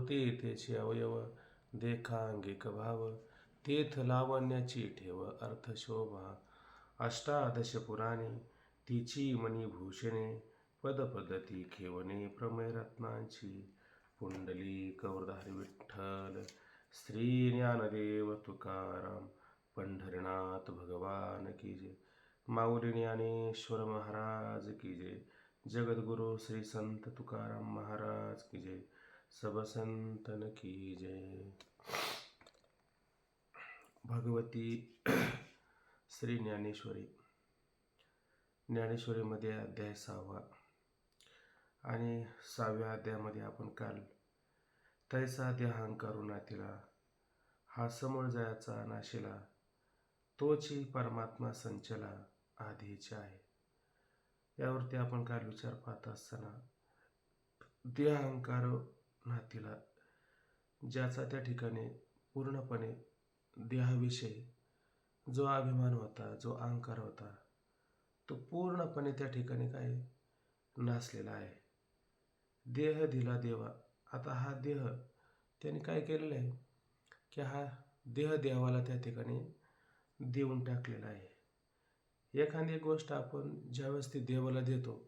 तेथे अवयव देखांगिक भाव तेथ लावण्याची ठेव अर्थशोभा अष्टादश पुराणे तिची मणिभूषणे पदपद्धती खेवणे प्रमेय रत्नांची पुंडली कवरधारी विठ्ठल श्री ज्ञानदेव तुकाराम पंढरनाथ भगवान की जय माऊली ज्ञानेश्वर महाराज की जय जगद्गुरु श्री संत तुकाराम महाराज की जय सब संतन की जय। भगवती श्री ज्ञानेश्वरी ज्ञानेश्वरीमध्ये अध्याय 6 आणि 6व्या अध्यायामध्ये आपण काल तैसा देहांकारू नातीला हा समूळ जयाचा नाशिला तोची परमात्मा संचला आधीचे आहे यावरती आपण काल विचार पाहत असताना देहांकार नातीला ज्याचा त्या ठिकाणी पूर्णपणे देहाविषयी जो अभिमान होता जो अहंकार होता तो पूर्णपणे त्या ठिकाणी काय नासलेला आहे। देह दिला देवा, आता हा देह त्याने काय केलेला आहे की हा देह देवाला त्या ठिकाणी देऊन टाकलेला आहे। एखादी गोष्ट आपण ज्यावेळेस ती देवाला देतो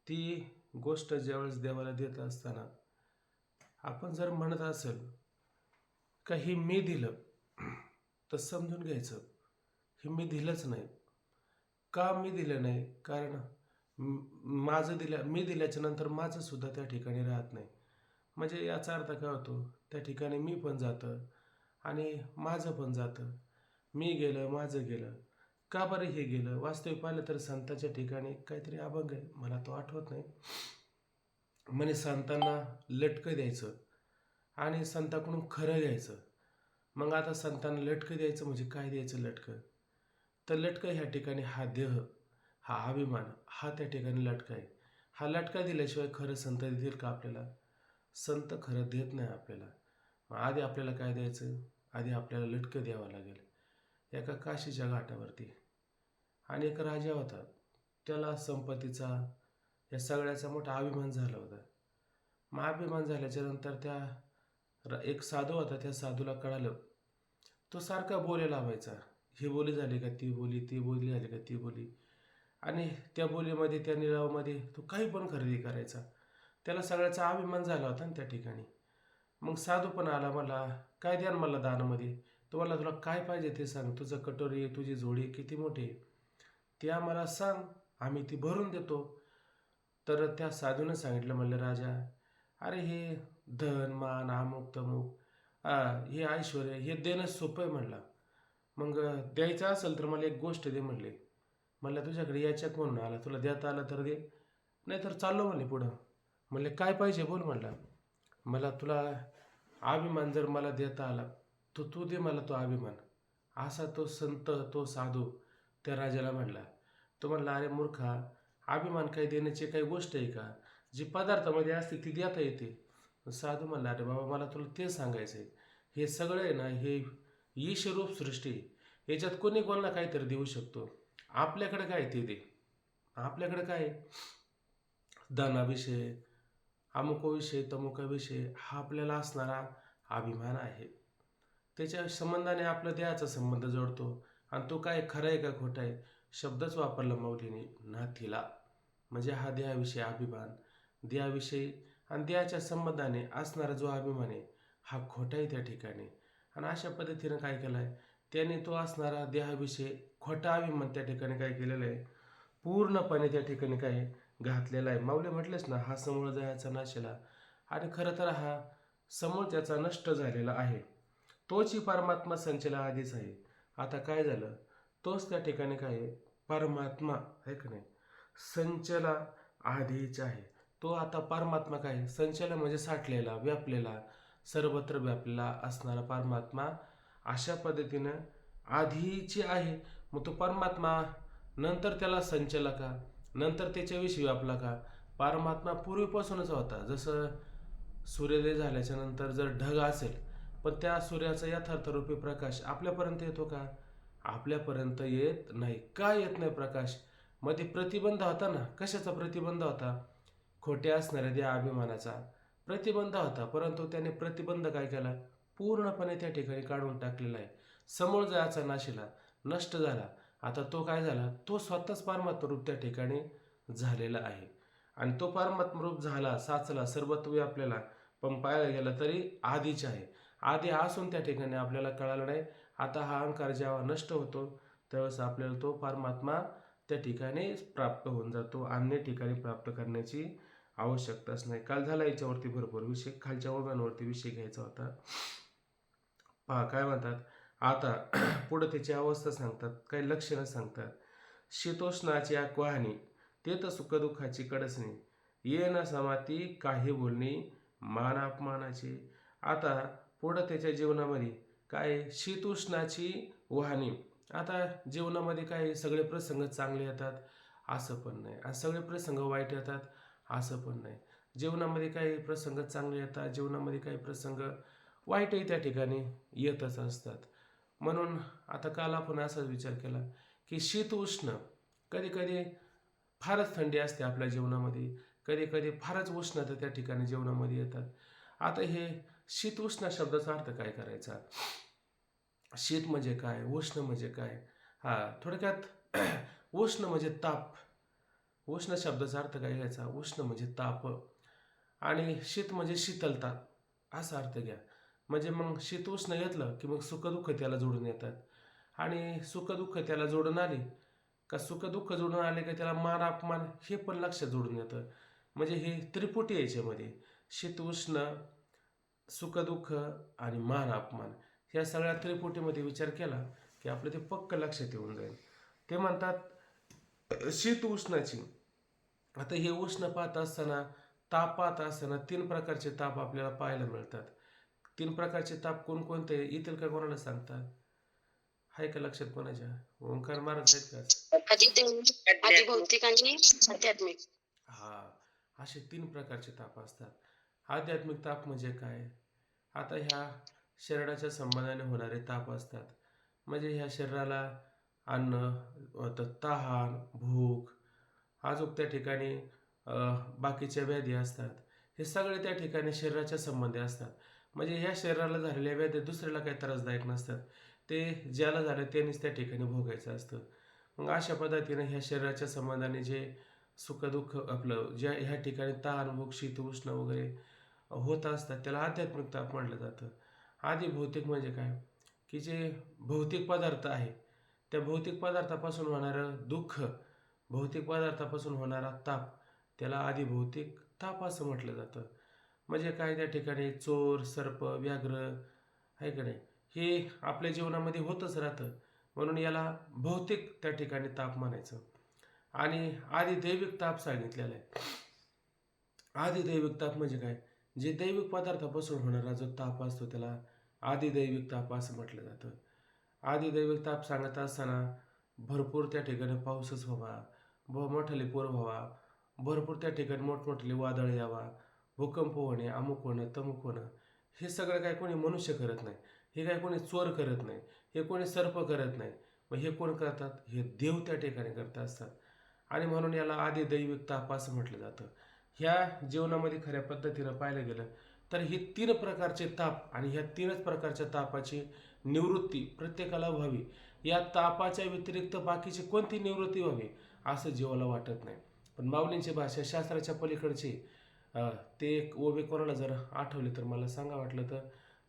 ती गोष्ट ज्यावेळेस देवाला देत असताना आपण जर म्हणत असेल का ही मी दिलं तर समजून घ्यायचं हे मी दिलंच नाही। का मी दिलं नाही? कारण मी दिल्याच्या नंतर माझं सुद्धा त्या ठिकाणी राहत नाही। म्हणजे याचा अर्थ काय होतो, त्या ठिकाणी मी पण जातं आणि माझं पण जातं। मी गेलं माझं गेलं। का बरं हे गेलं? वास्तविक पाहिलं तर संतांच्या ठिकाणी काहीतरी अभंग आहे, मला तो आठवत नाही, म्हणे संतांना लटकं द्यायचं आणि संतांकडून खरं घ्यायचं। मग आता संतांना लटकं द्यायचं म्हणजे काय द्यायचं लटकं? तर लटकं ह्या ठिकाणी हा देह हा अभिमान हा त्या ठिकाणी लटका आहे। हा लटका दिल्याशिवाय खरं संत देतील का आपल्याला? संत खरं देत नाही आपल्याला। मग आधी आपल्याला काय द्यायचं? आधी आपल्याला लटकं द्यावं लागेल। एका काशीच्या घाटावरती आणि एक राजा होता, त्याला संपत्तीचा या सगळ्याचा मोठा अभिमान झाला होता। मग अभिमान झाल्याच्या नंतर त्या एक साधू होता, त्या साधूला कळालं, तो सारखा बोले लावायचा, ही बोली झाली का ती बोली, ती बोली झाली का ती बोली, आणि त्या बोलीमध्ये त्या निलावामध्ये तो काही पण खरेदी करायचा। त्याला सगळ्याचा अभिमान झाला होता ना त्या ठिकाणी। मग साधू पण आला, मला काय द्या मला दानामध्ये, तुम्हाला तुला काय पाहिजे ते सांग, तुझं कटोरी तुझी झोळी किती मोठी ते आम्हाला सांग, आम्ही ती भरून देतो। तर त्या साधूनं सांगितलं, म्हणलं राजा, अरे हे धन मान अमुक तमुक हे ऐश्वर हे देणं सोपं आहे म्हणला। मग द्यायचं असेल तर मला एक गोष्ट दे म्हणले। म्हणलं तुझ्याकडे याच्या कोण आला, तुला देता आलं तर दे, नाही तर चाललो म्हणले पुढं। म्हणले काय पाहिजे बोल म्हणला। मला तुला अभिमान जर मला देता आला तर तू दे मला तो अभिमान। असा तो संत तो साधू त्या राजाला म्हणला। तो म्हणला, अरे मूर्खा, अभिमान काही देण्याची काही गोष्ट आहे का? जी पदार्थामध्ये असते ती देता येते। साधू म्हणला, अरे बाबा मला तुला ते सांगायचं आहे, हे सगळं आहे ना हे ईशरूप सृष्टी, याच्यात कोणी कोणाला काहीतरी देऊ शकतो। आपल्याकडे काय ते दे, आपल्याकडे काय धनाविषय अमुकाविषय तमुकाविषय हा आपल्याला असणारा अभिमान आहे, त्याच्या संबंधाने आपला देहाचा संबंध जोडतो। आणि तो काय खरं आहे का खोटं आहे शब्दच वापरला माऊलीने, नाथीला, म्हणजे हा देहाविषयी अभिमान, देहाविषयी आणि देहाच्या संबंधाने असणारा जो अभिमान आहे हा खोटा आहे त्या ठिकाणी। आणि अशा पद्धतीनं काय केलं आहे त्याने, तो असणारा देहाविषयी खोटा अभिमान त्या ठिकाणी काय केलेलं आहे, पूर्णपणे त्या ठिकाणी काय घातलेला आहे। माऊली म्हटलेच ना, हा समूळ जयाचा नाशिला, आणि खरं तर हा समूळ त्याचा नष्ट झालेला आहे, तोची परमात्मा संचला आधीच आहे। आता काय झालं, तोच त्या ठिकाणी काय परमात्मा आहे का नाही, संचला आधीच आहे। तो आता परमात्मा काय संचला म्हणजे साठलेला व्यापलेला सर्वत्र व्यापलेला असणारा परमात्मा अशा पद्धतीनं आधीची आहे। मग तो परमात्मा नंतर त्याला संचला का, नंतर त्याच्याविषयी व्यापला का? परमात्मा पूर्वीपासूनच होता। जसं सूर्योदय झाल्याच्या नंतर जर ढग असेल पण त्या सूर्याचा यथार्थरूपी प्रकाश आपल्यापर्यंत येतो का? आपल्यापर्यंत येत नाही। का येत नाही प्रकाश? मध्ये प्रतिबंध होता ना, कशाचा प्रतिबंध होता? खोट्या असणाऱ्या त्या अभिमानाचा। प्रतिबंध होता, परंतु त्याने प्रतिबंध काय केला, पूर्णपणे त्या ठिकाणी काढून टाकलेला आहे. समूळ जायचा नाशीला, नष्ट झाला. आता तो काय झाला, तो स्वतःच परमात्मा रूप त्या ठिकाणी झालेला आहे. आणि तो परमात्मा रूप झाला, साचला, सर्वत्व आपल्याला पण पाहायला गेलं तरी आधीच आहे. आधी असून त्या ठिकाणी आपल्याला कळालं नाही. आता हा अहंकार जेव्हा नष्ट होतो त्यावेळेस आपल्याला तो परमात्मा त्या ठिकाणी प्राप्त होऊन जातो. अन्य ठिकाणी प्राप्त करण्याची आवश्यकताच नाही. काल झाला याच्यावरती भरपूर विषय, खालच्या ओव्यांवरती विषय घ्यायचा होता. पहा काय म्हणतात आता पुढे त्याची अवस्था सांगतात, काही लक्षणं सांगतात. शीतोष्णाची आक्वाहनी, ते तर सुखदुःखाची कडसणी, ये न समाती काही बोलणी, मान अपमानाची. आता पुढं त्याच्या जीवनामध्ये काय, शीतोष्णाची वाहनी. आता जीवनामध्ये काय सगळे प्रसंग चांगले येतात असं पण नाही, आणि सगळे प्रसंग वाईट येतात असं पण नाही. जीवनामध्ये काही प्रसंग चांगले येतात, जीवनामध्ये काही प्रसंग वाईटही त्या ठिकाणी येतच असतात. म्हणून आता काल आपण असाच विचार केला की शीत उष्ण, कधी कधी फारच थंडी असते आपल्या जीवनामध्ये, कधी कधी फारच उष्णता त्या ठिकाणी जीवनामध्ये येतात. आता हे शीत उष्ण शब्दाचा अर्थ काय करायचा, शीत म्हणजे काय, उष्ण म्हणजे काय. हा थोडक्यात उष्ण म्हणजे ताप. उष्ण शब्दाचा अर्थ काय घ्यायचा, उष्ण म्हणजे ताप, आणि शीत म्हणजे शीतलता असा अर्थ घ्या. म्हणजे मग शीतोष्ण घेतलं की मग सुखदुःख त्याला जोडून येतात, आणि सुखदुःख त्याला जोडून आली का, सुखदुःख जोडून आले का त्याला मान अपमान हे पण लक्षात जोडून येतं. म्हणजे हे त्रिपुटी याच्यामध्ये शीतोष्ण, सुखदुःख आणि मान अपमान, ह्या सगळ्या त्रिपुटीमध्ये विचार केला की आपलं ते पक्क लक्षात येऊन जाईल. ते म्हणतात शीत उष्णाची. आता हे उष्ण पाहत असताना, ताप पाहत असताना तीन प्रकारचे ताप आपल्याला पाहायला मिळतात. तीन प्रकारचे ताप कोणकोणते येतील का कोणाला सांगतात, आहे का लक्षात कोणाच्या? ओंकार महाराज आहेत का? अधिभौतिक आणि आध्यात्मिक. हा, असे तीन प्रकारचे ताप असतात. आध्यात्मिक ताप म्हणजे काय, आता ह्या शरीराच्या संबंधाने होणारे ताप असतात. म्हणजे ह्या शरीराला अन्न, तहान, भूक, अजून त्या ठिकाणी बाकीच्या व्याधी असतात. हे सगळे त्या ठिकाणी शरीराच्या संबंधी असतात. म्हणजे ह्या शरीराला झालेल्या व्याधी दुसऱ्याला काही त्रासदायक नसतात, ते ज्याला झालं त्यानेच त्या ठिकाणी भोगायचं असतं. मग अशा पद्धतीने ह्या शरीराच्या संबंधाने जे सुखदुःख आपलं ज्या ह्या ठिकाणी तहान, भूक, शीत उष्ण वगैरे होत असतात त्याला आध्यात्मिक ताप म्हटलं जातं. आधी भौतिक म्हणजे काय, की जे भौतिक पदार्थ आहे त्या भौतिक पदार्थापासून होणारं दुःख, भौतिक पदार्थापासून होणारा ताप, त्याला आधी भौतिक ताप असं म्हटलं जातं. म्हणजे काय, त्या ठिकाणी चोर, सर्प, व्याघ्र आहे का नाही, हे आपल्या जीवनामध्ये होतच राहतं. म्हणून याला भौतिक त्या ठिकाणी ताप म्हणायचं. आणि आधी दैविक ताप सांगितलेला आहे. आधी दैविक ताप म्हणजे काय, जे दैविक पदार्थापासून होणारा जो ताप असतो त्याला आधी दैविक ताप असं म्हटलं जातं. आधी दैविक ताप सांगत असताना भरपूर त्या ठिकाणी पाऊसच व्हावा, मोठाले पूर व्हावा, भरपूर त्या ठिकाणी मोठमोठे वादळ यावा, भूकंप होणे, अमुक होणं, तमुक होणं, हे सगळं काय कोणी मनुष्य करत नाही, हे काय कोणी चोर करत नाही, हे कोणी सर्प करत नाही. मग हे कोण करतात, हे देव त्या ठिकाणी करत असतात. आणि म्हणून याला आधी दैविक ताप असं म्हटलं जातं. ह्या जीवनामध्ये खऱ्या पद्धतीनं पाहायला गेलं तर ही तीन प्रकारचे ताप, आणि ह्या तीनच प्रकारच्या तापाची निवृत्ती प्रत्येकाला व्हावी. या तापाच्या व्यतिरिक्त बाकीची कोणती निवृत्ती व्हावी असं जीवाला वाटत नाही. पण माऊलींची भाषा शास्त्राच्या पलीकडची, ते एक ओवे कोणाला जर आठवले तर मला सांगा वाटलं तर,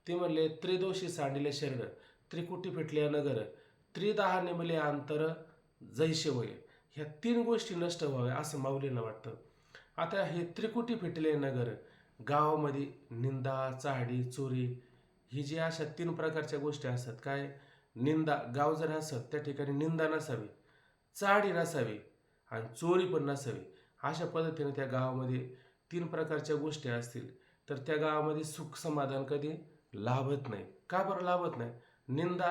ते म्हणले त्रिदोषी सांडिले शरीर, त्रिकुटी फिटले नगर, त्रिदाह निमले अंतर जैसे वय. ह्या तीन गोष्टी नष्ट व्हाव्या असं माऊलींना वाटतं. आता हे त्रिकुटी फिटले नगर, गावामध्ये निंदा, चाहडी, चोरी, ही जी अशा तीन प्रकारच्या गोष्टी असतात. काय, निंदा, गाव जर असत त्या ठिकाणी निंदा नसावी, चाहडी नसावी, आणि चोरी पण नसावी. अशा पद्धतीने त्या गावामध्ये तीन प्रकारच्या गोष्टी असतील तर त्या गावामध्ये सुख समाधान कधी लाभत नाही. का बरं लाभत नाही, निंदा,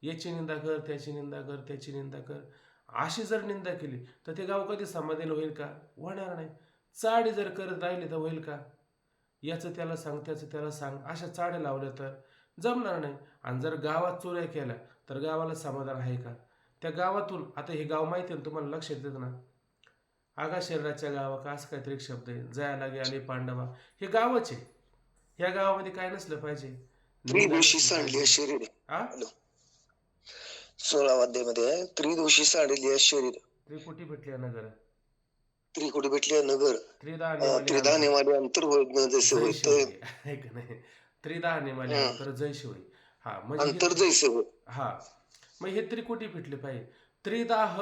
याची निंदा कर, त्याची निंदा कर, त्याची निंदा कर, अशी जर निंदा केली तर ते गाव कधी समाधान होईल का, होणार नाही. चाडी जर करत राहिली तर होईल का, याचं त्याला सांग, त्याचं त्याला सांग, अशा चाड्या लावल्या तर जमणार नाही. आणि जर गावात चोऱ्या केल्या तर गावाला समाधान आहे का, त्या गावातून, आता हे गाव माहिती आहे ना तुम्हाला, लक्षात येतं ना, आगा शरीराच्या गावा का असं काहीतरी एक शब्द आहे. जयाला गेले पांडवा, हे गावच आहे. ह्या गावामध्ये काय नसलं पाहिजे, निंदा त्रिदोषी नसली सांडली पाहिजे. शरीर. हा, हॅलो, 16 अध्यायामध्ये आहे त्रिदोषी सांडली शरीर. त्रिकुटी भेटली नगर, त्रिकुटी भेटले नगर, त्रिदा निवाले त्रिधा अंतर, नेवाले अंतर होत जसे जय होय तर शिवरी. आहे का नाही? त्रिदा निवाले अंतर, जय शिवरी. हा म्हणजे हे अंतर जैसे होय. हा, मग हे त्रिकुटी भेटले पाहिजे. त्रिदाह,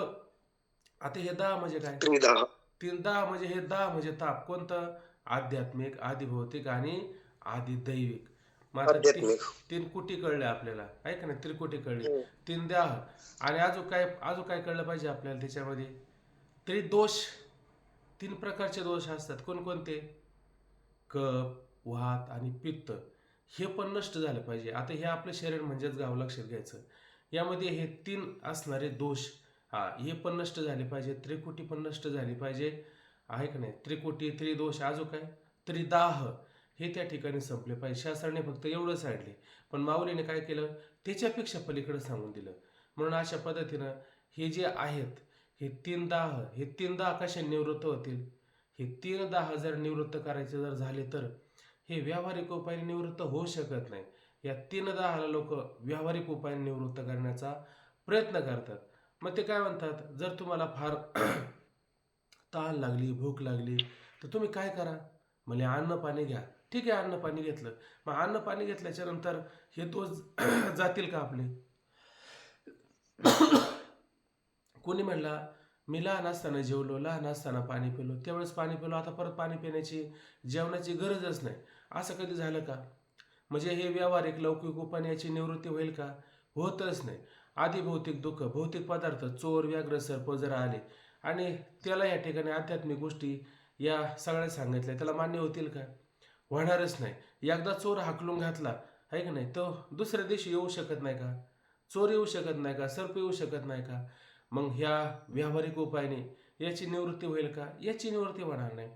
आता हे दाह म्हणजे काय? त्रिधा तीन दाह म्हणजे हे दाह म्हणजे ताप. कोणतं? आध्यात्मिक, आदिभौतिक आणि आदिदैविक. मग आता आध्यात्मिक. तीन कुटी कळले आपल्याला, आहे का नाही? त्रिकुटी कळली, हम्म. तीन दाह, आणि अजून काय कळलं पाहिजे आपल्याला त्याच्यामध्ये? त्रिदोष, 3 प्रकारचे दोष असतात. कोणकोणते? कफ, वात आणि पित्त. हे पण नष्ट झालं पाहिजे. आता हे आपलं शरीर म्हणजेच गाव, लक्षात घ्यायचं. यामध्ये हे 3 असणारे दोष, हे पण नष्ट झाले पाहिजे. त्रिकुटी पण नष्ट झाली पाहिजे, आहे का नाही? त्रिकुटी, त्रिदोष, अजून काय? त्रिदाह, हे त्या ठिकाणी संपले पाहिजे. शास्त्राने फक्त एवढं सांगितले, पण माऊलीने काय केलं? त्याच्यापेक्षा पलीकडे सांगून दिलं. म्हणून अशा पद्धतीनं हे जे आहेत, हे 3 दाह कशा निवृत्त होतील? हे 3 दाह जर निवृत्त करायचे जर झाले तर हे व्यावहारिक उपायाने निवृत्त होऊ शकत नाही. या 3 दाहाला लोक व्यावहारिक उपायाने निवृत्त करण्याचा प्रयत्न करतात. मग ते काय म्हणतात, जर तुम्हाला फार तहान लागली, भूक लागली, तर तुम्ही काय करा? म्हणजे अन्न पाणी घ्या. ठीक आहे, अन्न पाणी घेतलं. मग अन्न पाणी घेतल्याच्या नंतर हे दोष जातील का आपले? कोणी म्हणला, मी लहान असताना जेवलो, लहान असताना पाणी पिलो, त्यावेळेस पाणी पिलो, आता परत पाणी पिण्याची, जेवणाची गरजच नाही, असं कधी झालं का? म्हणजे हे व्यावहारिक लौकिक उपायाने याची निवृत्ती होईल का? होतच नाही. आधी भौतिक दुःख, भौतिक पदार्थ, चोर, व्याघ्र, सर्प जर आले आणि त्याला या ठिकाणी आध्यात्मिक गोष्टी या सगळ्या सांगितल्या, त्याला मान्य होतील का? होणारच नाही. एकदा चोर हाकलून घातला, आहे का नाही, तो दुसऱ्या दिवशी येऊ शकत नाही का? चोर येऊ शकत नाही का? सर्प येऊ शकत नाही का? मग ह्या व्यावहारिक उपायाने याची निवृत्ती होईल का? याची निवृत्ती होणार नाही.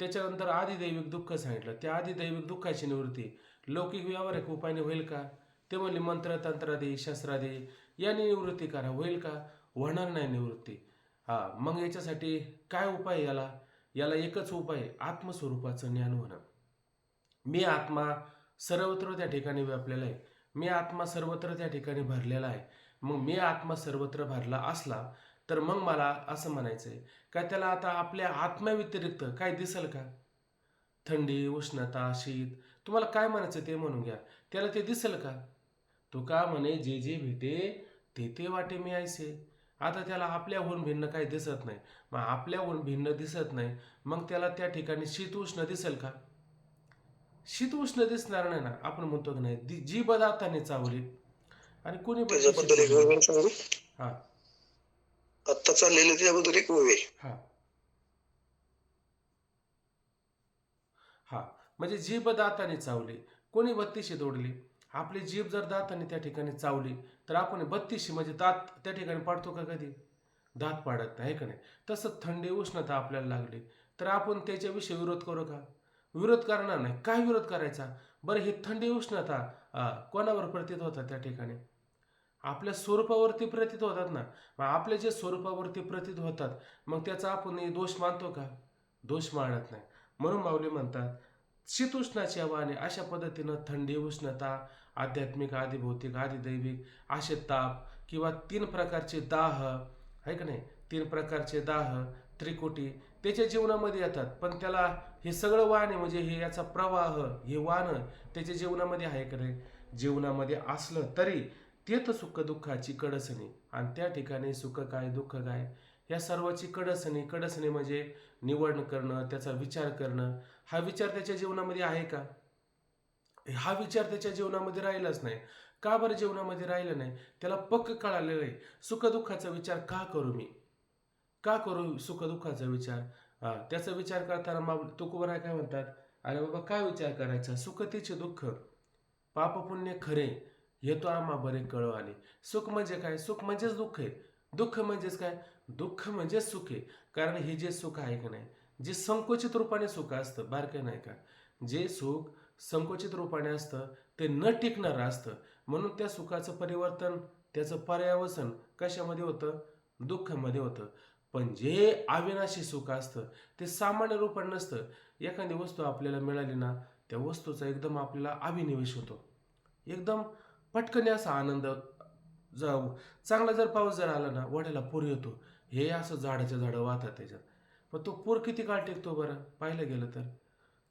त्याच्यानंतर आदिदैविक दुःख सांगितलं, त्या आदिदैविक दुःखाची निवृत्ती लौकिक व्यावहारिक उपायाने होईल का? ते म्हणले मंत्र, तंत्रादी, शस्त्रादी यांनी निवृत्ती करा. होईल का? होणार नाही निवृत्ती. मग याच्यासाठी काय उपाय? याला एकच उपाय, आत्मस्वरूपाचं ज्ञान होणं. मी आत्मा सर्वत्र त्या ठिकाणी व्यापलेला आहे. मी आत्मा सर्वत्र त्या ठिकाणी भरलेला आहे. मग मी आत्मा सर्वत्र भरला असला तर मग मला असं म्हणायचंय का, त्याला आता आपल्या आत्म्याव्यतिरिक्त काय दिसेल का? थंडी, उष्णता, शीत, तुम्हाला काय म्हणायचं ते म्हणून घ्या, त्याला ते दिसेल का? तो का म्हणे, जे जे भेटे ते ते वाटे मी ऐसे. आता त्याला आपल्याहून भिन्न काही दिसत नाही. मग आपल्याहून भिन्न दिसत नाही, मग त्याला त्या ठिकाणी शीत उष्ण दिसेल का? शीत उष्ण दिसणार नाही ना. आपण म्हणतो की नाही, जी बदाताने चावली आणि कोणी त्याच्याबद्दल एक वेगळं सांगू. हा आत्ता चाललेलं त्याबद्दल एक वेगळे. हा हा म्हणजे जीभ दाताने चावली, कोणी बत्तीशी तोडली. आपली जीभ जर दाताने त्या ठिकाणी चावली तर आपण बत्तीशी म्हणजे दात त्या ठिकाणी पाडतो का? कधी दात पाडत नाही, का नाही? तसं थंडी, उष्णता आपल्याला लागली तर आपण त्याच्याविषयी विरोध करू का? विरोध करणार नाही. काय विरोध करायचा? बरं, ही थंडी, उष्णता कोणावर प्रतीत होतात? त्या ठिकाणी आपल्या स्वरूपावरती प्रतीत होतात ना. मग आपल्या जे स्वरूपावरती प्रतीत होतात, मग त्याचा आपण दोष मानतो का? दोष मानत नाही. म्हणून माऊली म्हणतात, शीतोष्णाची वाहने, अशा पद्धतीनं थंडी, उष्णता, आध्यात्मिक, आदिभौतिक, आदिदैविक असे ताप किंवा 3 प्रकारचे दाह, आहे का नाही, 3 प्रकारचे दाह, त्रिकुटी त्याच्या जीवनामध्ये येतात. पण त्याला हे सगळं वाहने म्हणजे हे याचा प्रवाह, हे वाहन त्याच्या जीवनामध्ये आहे का नाही? जीवनामध्ये असलं तरी तेच सुख दुःखाची कडसणी, आणि त्या ठिकाणी सुख काय, दुःख काय, या सर्वाची कडसणी म्हणजे निवड करणं, त्याचा विचार करणं. हा विचार त्याच्या जीवनामध्ये आहे का? हा विचार त्याच्या जीवनामध्ये राहिलाच नाही. का बरं जीवनामध्ये राहिलं नाही? त्याला पक्क कळालेलं आहे, सुखदुःखाचा विचार का करू मी? का करू सुखदुःखाचा विचार? त्याचा विचार करताना तुकोबराय काय म्हणतात, अरे बाबा काय विचार करायचा? सुखतेचे दुःख, पापपुण्य खरे, येतो आम्हा बरे कळव आले. सुख म्हणजे काय? सुख म्हणजेच दुःख आहे. दुःख म्हणजेच काय? दुःख म्हणजेच सुख आहे. कारण हे जे सुख आहे का नाही, जे संकुचित रूपाने सुख असतं, बारकं नाही का, जे सुख संकुचित रूपाने असतं ते न टिकणारं असतं. म्हणून त्या सुखाचं परिवर्तन, त्याचं पर्यावसन कशामध्ये होतं? दुःखामध्ये होतं. पण जे अविनाशी सुख असतं ते सामान्य रूपात नसतं. एखादी वस्तू आपल्याला मिळाली ना, त्या वस्तूचा एकदम आपल्याला अभिनिवेश होतो. एकदम पटकन असा आनंद. चांगला जर पाऊस जर आला ना, ओढ्याला पूर येतो. हे असं झाडाच्या झाडं वाहतात त्याच्यात. पण तो पूर किती काळ टिकतो बरं? पाहिलं गेलं तर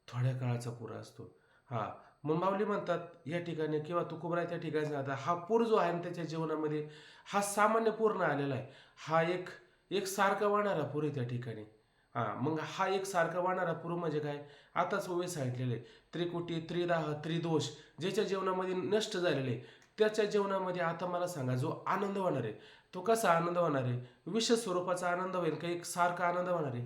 थोड्या काळाचा पूर असतो. हा, मग माऊली म्हणतात या ठिकाणी किंवा तुकोबराय त्या ठिकाणी आता हा पूर जो आहे ना त्याच्या जीवनामध्ये, हा सामान्य पूर न आलेला आहे. हा एक एक सारखा वाहणारा पूर आहे त्या ठिकाणी. मग हा एक सारखा वाहणारा पूर म्हणजे काय? आताच ओवे सांगितलेले त्रिकुटी त्रिदाह त्रिदोष ज्याच्या जीवनामध्ये नष्ट झालेले, त्याच्या जीवनामध्ये आता मला सांगा जो आनंद होणार आहे तो कसा आनंद होणार आहे? विशेष स्वरूपाचा आनंद होईल का एक सारखा आनंद होणार आहे?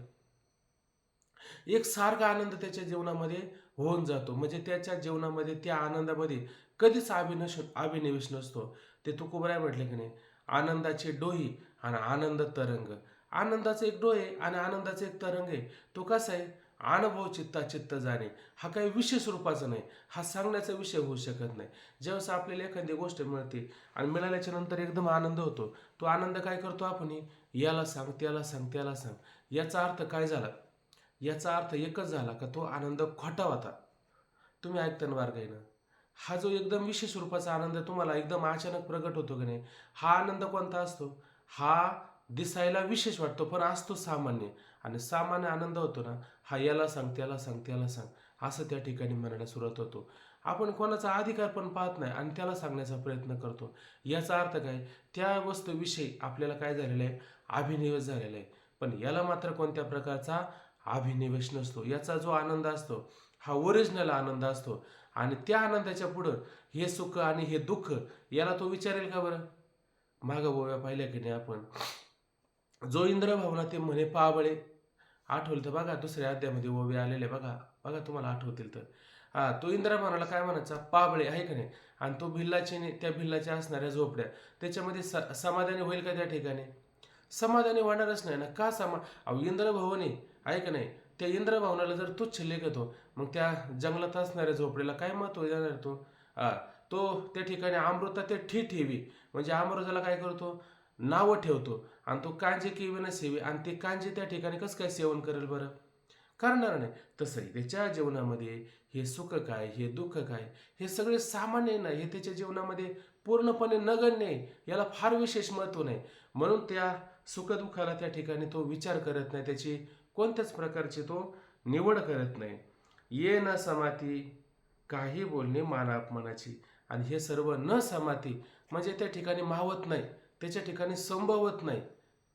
एक सारखा आनंद त्याच्या जीवनामध्ये होऊन जातो. म्हणजे त्याच्या जीवनामध्ये त्या आनंदामध्ये कधीच अभिनिवेश नसतो. ते तुकोबराय म्हटले की नाही, आनंदाचे डोही आणि आनंद तरंग. आनंदाचं एक डोळे आणि आनंदाचं एक तरंग आहे. तो कसा आहे? अनुभव चित्ता चित्त जाणे. हा काही विशेष रूपाचा नाही, हा सांगण्याचा विषय होऊ शकत नाही. ज्यावेळेस आपल्याला एखादी गोष्ट मिळते आणि मिळाल्याच्या नंतर एकदम आनंद होतो, तो आनंद काय करतो आपण? याला सांग, त्याला सांग, त्याला सांग. याचा अर्थ काय झाला? याचा अर्थ एकच झाला का तो आनंद खोटा होता. तुम्ही ऐकताना बारकाईनं, हा जो एकदम विशेष रूपाचा आनंद तुम्हाला एकदम अचानक प्रगट होतो की नाही, हा आनंद कोणता असतो? हा दिसायला विशेष वाटतो पण असतो सामान्य. आणि सामान्य आनंद होतो ना, हा याला सांग, त्याला सांग, त्याला सांग, असं त्या ठिकाणी म्हणायला सुरुवात होतो. आपण कोणाचा अधिकार पण पाहत नाही आणि त्याला सांगण्याचा प्रयत्न करतो. याचा अर्थ काय? त्या वस्तूविषयी आपल्याला काय झालेलं आहे? अभिनिवेश झालेला आहे. पण याला मात्र कोणत्या प्रकारचा अभिनिवेश नसतो. याचा जो आनंद असतो हा ओरिजिनल आनंद असतो. आणि त्या आनंदाच्या पुढं हे सुख आणि हे दुःख याला तो विचारेल का बरं? मागं गोव्या पाहिल्या की नाही आपण, जो इंद्र भावना ते म्हणे पाबळे. आठवलं तर बघा दुसऱ्या अध्यायामध्ये ओवे आलेले बघा बघा, तुम्हाला आठवतील तर. तो इंद्र भावनाला काय म्हणायचा? पाबळे, आहे का नाही? आणि तो भिल्लाचे त्या भिल्लाच्या असणाऱ्या झोपड्या त्याच्यामध्ये समाधानी होईल का त्या ठिकाणी? समाधानी होणारच नाही ना. का अहो इंद्रभवन आहे का नाही? त्या इंद्रभवनाला जर तुच्छ लेखतो, मग त्या जंगलात असणाऱ्या झोपडीला काय महत्व देणार तो? तो त्या ठिकाणी अमृता ते ठेवी, म्हणजे अमृताला काय करतो? नावं ठेवतो. आणि तो कांजे केवी सेवी, आणि ते कांजे त्या ठिकाणी कसं काय सेवन करेल बरं? करणार नाही. तसंही त्याच्या जीवनामध्ये हे सुख काय, हे दुःख काय, हे सगळे सामान्य नाही, हे त्याच्या जीवनामध्ये पूर्णपणे नगण्य आहे. याला फार विशेष महत्व नाही. म्हणून त्या सुखदुःखाला त्या ठिकाणी तो विचार करत नाही, त्याची कोणत्याच प्रकारची तो निवड करत नाही. ये न समाती काही बोलणे माना अपमानाची. आणि हे सर्व न समाती म्हणजे त्या ठिकाणी मावत नाही, त्याच्या ठिकाणी संभवत नाही.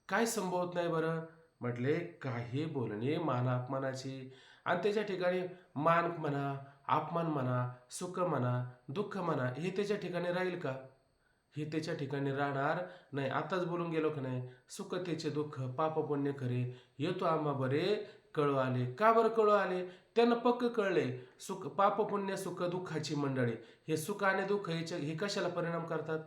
काय संभवत नाही बरं? म्हटले काही बोलणे माना अपमानाची. आणि त्याच्या ठिकाणी मान म्हणा, अपमान म्हणा, सुख म्हणा, दुःख म्हणा, हे त्याच्या ठिकाणी राहील का? हे त्याच्या ठिकाणी राहणार नाही. आताच बोलून गेलो की नाही, सुख त्याचे दुःख पाप पुण्य खरे, येतो आम्हा बरे कळू आले. का बरं कळू आले? त्यांना पक्क कळले सुख पाप पुण्य सुख दुःखाची मंडळी. हे सुख आणि दुःख हे कशाला परिणाम करतात?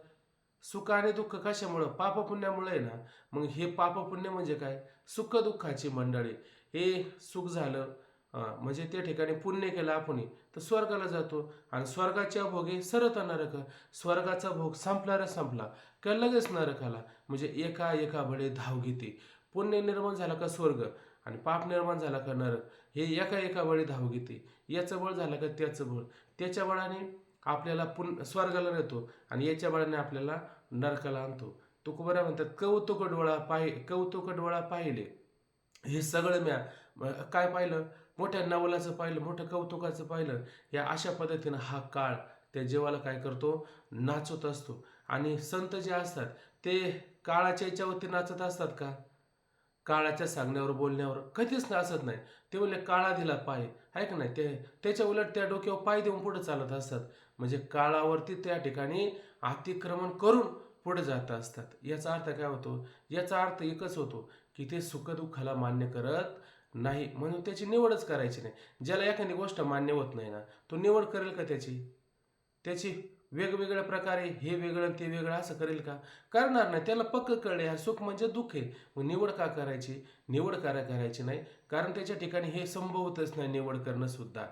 सुख आणि दुःख कशामुळं? पाप पुण्यामुळे ना. मग हे पाप पुण्य म्हणजे काय? सुख दुःखाची मंडळी. हे सुख झालं म्हणजे त्या ठिकाणी पुण्य केलं आपण तर स्वर्गाला जातो, आणि स्वर्गाच्या भोगे सरत नरक. स्वर्गाचा भोग संपला रे संपला का लगेच नरक आला. म्हणजे एका बळे धाव घेते. पुण्य निर्माण झाला का स्वर्ग, आणि पाप निर्माण झाला का नरक. हे एका बळी धाव घेते. याचं बळ झालं का त्याचं बळ. त्याच्या बळाने आपल्याला स्वर्गाला नेतो, आणि याच्या बळाने आपल्याला नरकाला आणतो. तुकोबरा म्हणतात कौतुक डोळा पाहिले. हे सगळं काय पाहिलं? मोठ्या नवलाचं पाहिलं, मोठं कौतुकाचं पाहिलं. या अशा पद्धतीनं हा काळ त्या जीवाला काय करतो? नाचवत असतो. आणि संत जे असतात ते काळाच्या याच्यावरती नाचत असतात का? काळाच्या सांगण्यावर बोलण्यावर कधीच नाचत नाही. ते म्हणले काळा दिला पाय, आहे का नाही? त्याच्या उलट त्या डोक्यावर पाय देऊन पुढे चालत असतात. म्हणजे काळावरती त्या ठिकाणी अतिक्रमण करून पुढे जात असतात. याचा अर्थ काय होतो? याचा अर्थ एकच होतो की ते सुखदुःखाला मान्य करत नाही, म्हणून त्याची निवडच करायची नाही. ज्याला एखादी गोष्ट मान्य होत नाही ना, तो निवड करेल का त्याची वेगवेगळ्या प्रकारे हे वेगळं ते वेगळं असं करेल का? करणार नाही. त्याला पक्क कळले यार सुख म्हणजे दुःख आहे. मग निवड का करायची? निवड करायची नाही, कारण त्याच्या ठिकाणी हे संभवतच नाही निवड करणं सुद्धा.